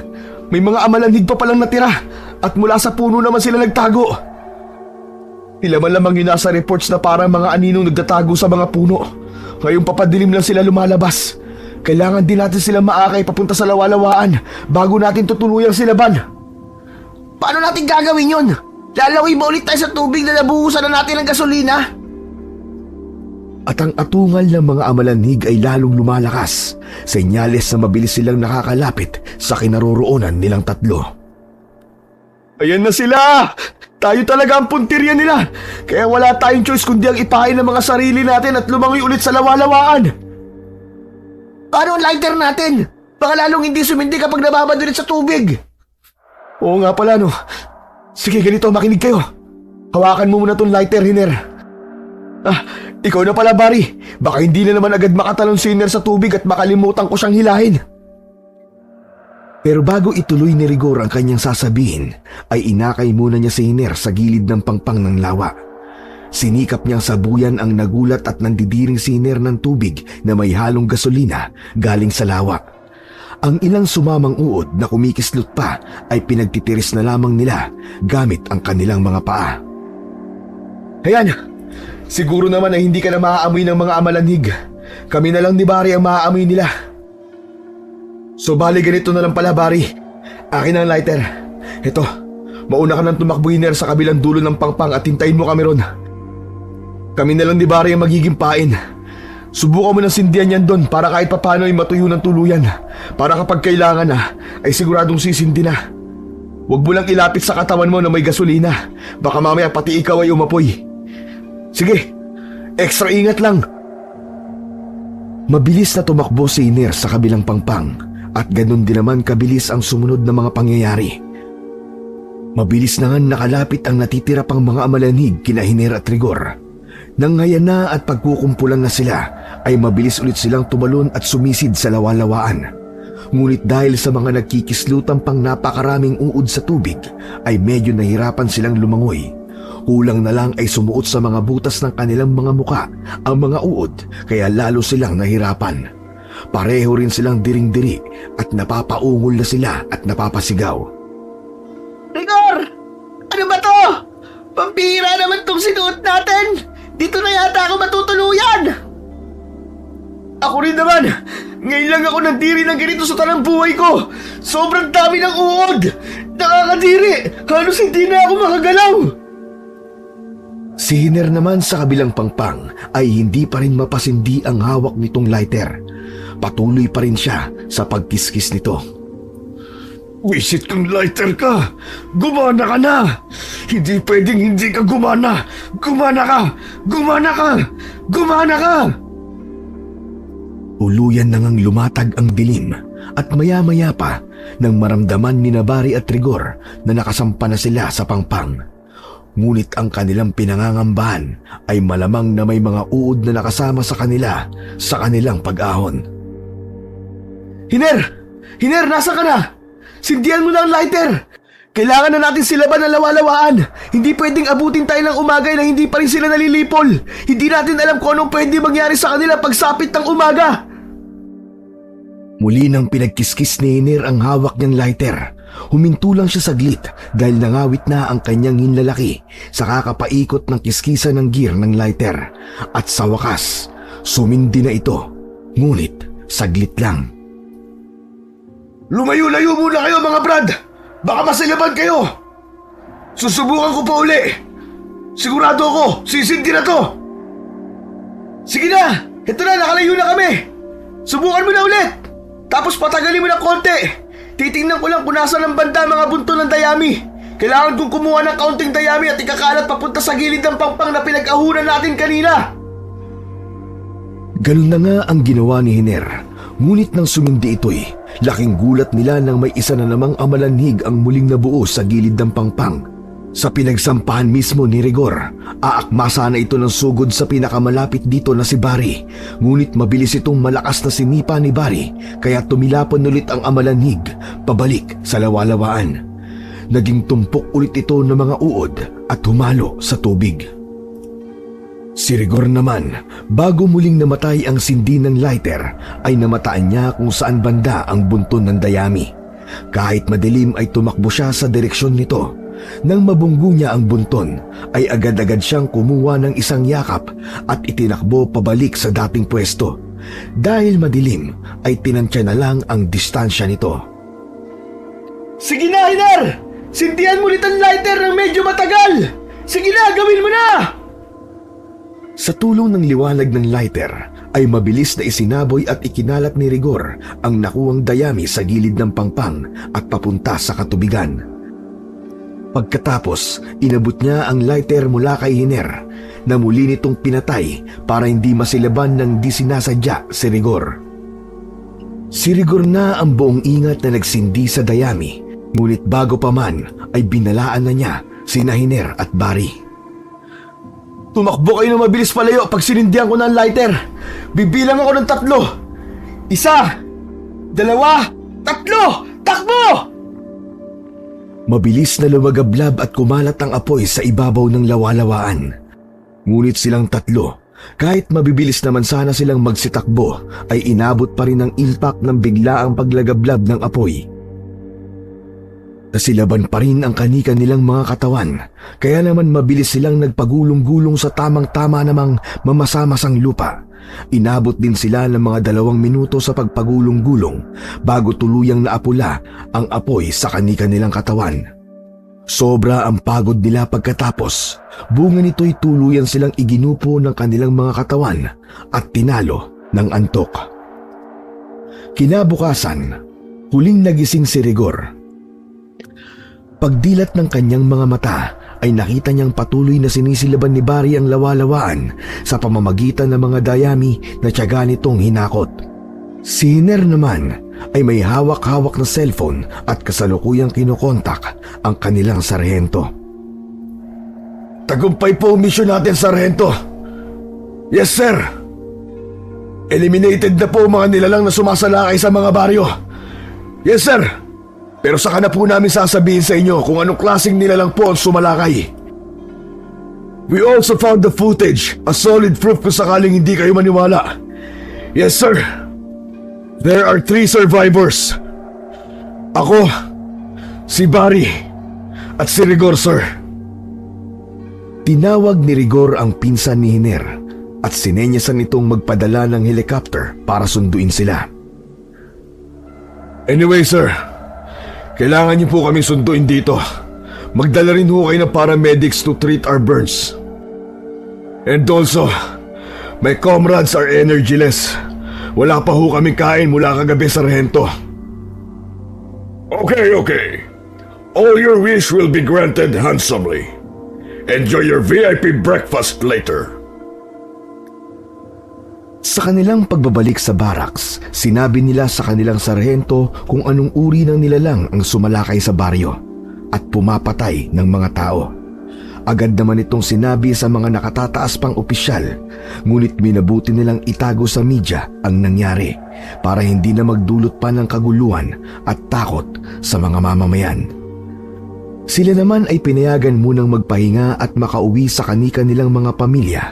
may mga amalanhig pa palang natira at mula sa puno naman sila nagtago. Tila man lamang yun nasa reports na parang mga aninong nagtatago sa mga puno. Ngayong papadilim lang sila lumalabas. Kailangan din natin sila maakay papunta sa lawalawaan bago natin tutuluyang silaban. Paano natin gagawin yon? Lalawi ba ulit tayo sa tubig na nabuhusan na natin ng gasolina? At ang atungal ng mga amalanhig ay lalong lumalakas, senyales na mabilis silang nakakalapit sa kinaroroonan nilang tatlo. Ayan na sila! Tayo talaga ang puntirya nila. Kaya wala tayong choice kundi ang ipahin ng mga sarili natin at lumangoy ulit sa lawalawaan. Paano ang lighter natin? Baka lalong hindi sumindi kapag nababad ulit sa tubig. Oo nga pala no. Sige ganito, makinig kayo. Hawakan mo muna tong lighter, Hiner. Ikaw na pala, Barry. Baka hindi na naman agad makatalon si Hiner sa tubig at makalimutan ko siyang hilahin. Pero bago ituloy ni Rigor ang kanyang sasabihin, ay inakay muna niya si Hiner sa gilid ng pangpang ng lawa. Sinikap niyang sabuyan ang nagulat at nandidiring si Hiner ng tubig na may halong gasolina galing sa lawa. Ang ilang sumamang uod na kumikislot pa ay pinagtitiris na lamang nila gamit ang kanilang mga paa. Ayan, siguro naman ay hindi ka na maaamoy ng mga amalanhig. Kami na lang ni Barry ang maaamoy nila. So bali ganito na lang pala, Barry. Akin ang lighter. Ito, mauna ka nang tumakbo, Hiner, sa kabilang dulo ng pangpang at hintayin mo kami ron. Kami na lang ni Barry ang magiging pain. Subukan mo ng sindihan yan doon para kahit papano ay matuyo ng tuluyan. Para kapag kailangan na, ay siguradong sisindi na. Huwag mo lang ilapit sa katawan mo na may gasolina. Baka mamaya pati ikaw ay umapoy. Sige, extra ingat lang. Mabilis na tumakbo si Hiner sa kabilang pangpang at ganun din naman kabilis ang sumunod na mga pangyayari. Mabilis na nga nakalapit ang natitira pang mga amalanhig kina Hiner at Rigor. Nang ngayon na at pagkukumpulan na sila, ay mabilis ulit silang tumalon at sumisid sa lawalawaan. Ngunit dahil sa mga nagkikislutang pang napakaraming uod sa tubig, ay medyo nahirapan silang lumangoy. Kulang na lang ay sumuot sa mga butas ng kanilang mga muka ang mga uod, kaya lalo silang nahirapan. Pareho rin silang diring-diri at napapaungol na sila at napapasigaw. Rigor! Ano ba to? Pampira naman tong sinuot natin! Dito na yata ako matutuluyan! Ako rin naman! Ngayon lang ako nandiri ng ganito sa tanang buhay ko! Sobrang dami ng uod! Nakakadiri! Halos hindi na ako makagalaw! Si Hiner naman sa kabilang pangpang ay hindi pa rin mapasindi ang hawak nitong lighter. Patuloy pa rin siya sa pagkiskis nito. Wisit kang lighter ka! Gumana ka na! Hindi pwedeng hindi ka gumana! Gumana ka! Gumana ka! Gumana ka! Uluyan na ngang lumatag ang dilim at maya-maya pa nang maramdaman ni Barry at Rigor na nakasampa na sila sa pangpang. Ngunit ang kanilang pinangangambahan ay malamang na may mga uod na nakasama sa kanila sa kanilang pag-ahon. Hiner! Hiner, nasa ka na? Sindihan mo na ang lighter! Kailangan na natin silaban ng lawalawaan! Hindi pwedeng abutin tayo ng umaga na hindi pa rin sila nalilipol! Hindi natin alam kung anong pwede mangyari sa kanila pagsapit ng umaga! Muli nang pinagkiskis ni Hiner ang hawak niyang lighter. Huminto lang siya saglit dahil nangawit na ang kanyang hinlalaki sa kakapaikot ng kiskisan ng gear ng lighter. At sa wakas, sumindi na ito. Ngunit saglit lang. Lumayo-layo muna kayo mga brad! Baka masilaban kayo! Susubukan ko pa uli! Sigurado ako, sisindi na to! Sige na! Ito na, nakalayo na kami! Subukan mo na ulit! Tapos patagalin mo ng konti! Titingnan ko lang kung nasa ng banda mga bunto ng dayami. Kailangan kong kumuha ng kaunting dayami at ikakalat papunta sa gilid ng pangpang na pinag-ahunan natin kanina. Ganun na nga ang ginawa ni Hiner. Ngunit nang sumindi ito'y, laking gulat nila nang may isa na namang amalanhig ang muling nabuo sa gilid ng pangpang. Sa pinagsampahan mismo ni Rigor, aakma sana ito ng sugod sa pinakamalapit dito na si Barry. Ngunit mabilis itong malakas na sinipa ni Barry, kaya tumilapon ulit ang amalanhig pabalik sa lawalawaan. Naging tumpok ulit ito ng mga uod at humalo sa tubig. Si Rigor naman, bago muling namatay ang sindi ng lighter, ay namataan niya kung saan banda ang bunton ng dayami. Kahit madilim ay tumakbo siya sa direksyon nito. Nang mabunggo niya ang bunton, ay agad-agad siyang kumuha ng isang yakap at itinakbo pabalik sa dating pwesto. Dahil madilim, ay tinansya na lang ang distansya nito. Sige na, Hiner! Sindihan mo ulit ang lighter ng medyo matagal! Sige na, gawin mo na! Sa tulong ng liwanag ng lighter, ay mabilis na isinaboy at ikinalat ni Rigor ang nakuwang dayami sa gilid ng pangpang at papunta sa katubigan. Pagkatapos, inabot niya ang lighter mula kay Hiner na muli nitong pinatay para hindi masilaban ng di sinasadya si Rigor. Si Rigor na ang buong ingat na nagsindi sa dayami, ngunit bago pa man ay binalaan na niya sina Hiner at Barry. Tumakbo kayo na mabilis palayo pag sinindihan ko ng lighter. Bibilang ako ng 3. 1, 2, 3, takbo! Mabilis na lumagablab at kumalat ang apoy sa ibabaw ng lawalawaan. Ngunit silang 3, kahit mabibilis naman sana silang magsitakbo, ay inabot pa rin ang impact ng biglaang paglagablab ng apoy. Nasilaban pa rin ang kanika nilang mga katawan, kaya naman mabilis silang nagpagulong-gulong sa tamang-tama namang mamasa-masang lupa. Inabot din sila ng mga 2 minuto sa pagpagulong-gulong bago tuluyang naapula ang apoy sa kanika nilang katawan. Sobra ang pagod nila pagkatapos, bunga nito'y tuluyan silang iginupo ng kanilang mga katawan at tinalo ng antok. Kinabukasan, huling nagising si Rigor. Pagdilat ng kanyang mga mata ay nakita niyang patuloy na sinisilaban ni Barry ang lawalawaan sa pamamagitan ng mga dayami na tiyaga nitong hinakot. Si Hiner naman ay may hawak-hawak na cellphone at kasalukuyang kinokontak ang kanilang sarhento. Tagumpay po ang misyon natin, Sargento. Yes, sir. Eliminated na po ang mga nilalang na sumasalakay sa mga baryo. Yes, sir. Pero saka na po namin sasabihin sa inyo kung anong klaseng nilalang po ang sumalakay. We also found the footage, a solid proof kung sakaling hindi kayo maniwala. Yes, sir. There are 3 survivors. Ako, si Barry, at si Rigor, sir. Tinawag ni Rigor ang pinsan ni Hiner at sinenyasan itong magpadala ng helicopter para sunduin sila. Anyway, sir. Kailangan niyo po kaming sunduin dito. Magdala rin ho kayo ng paramedics to treat our burns. And also, my comrades are energyless. Wala pa ho kaming kain mula kagabi, Sargento. Okay. All your wish will be granted handsomely. Enjoy your VIP breakfast later. Sa kanilang pagbabalik sa barracks, sinabi nila sa kanilang sarhento kung anong uri ng nilalang ang sumalakay sa baryo at pumapatay ng mga tao. Agad naman itong sinabi sa mga nakatataas pang opisyal, ngunit minabuti nilang itago sa media ang nangyari para hindi na magdulot pa ng kaguluhan at takot sa mga mamamayan. Sila naman ay pinayagan munang magpahinga at makauwi sa kanika nilang mga pamilya.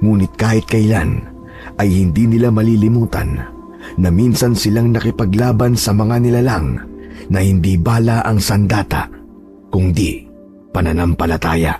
Ngunit kahit kailan ay hindi nila malilimutan na minsan silang nakipaglaban sa mga nilalang na hindi bala ang sandata, kundi pananampalataya.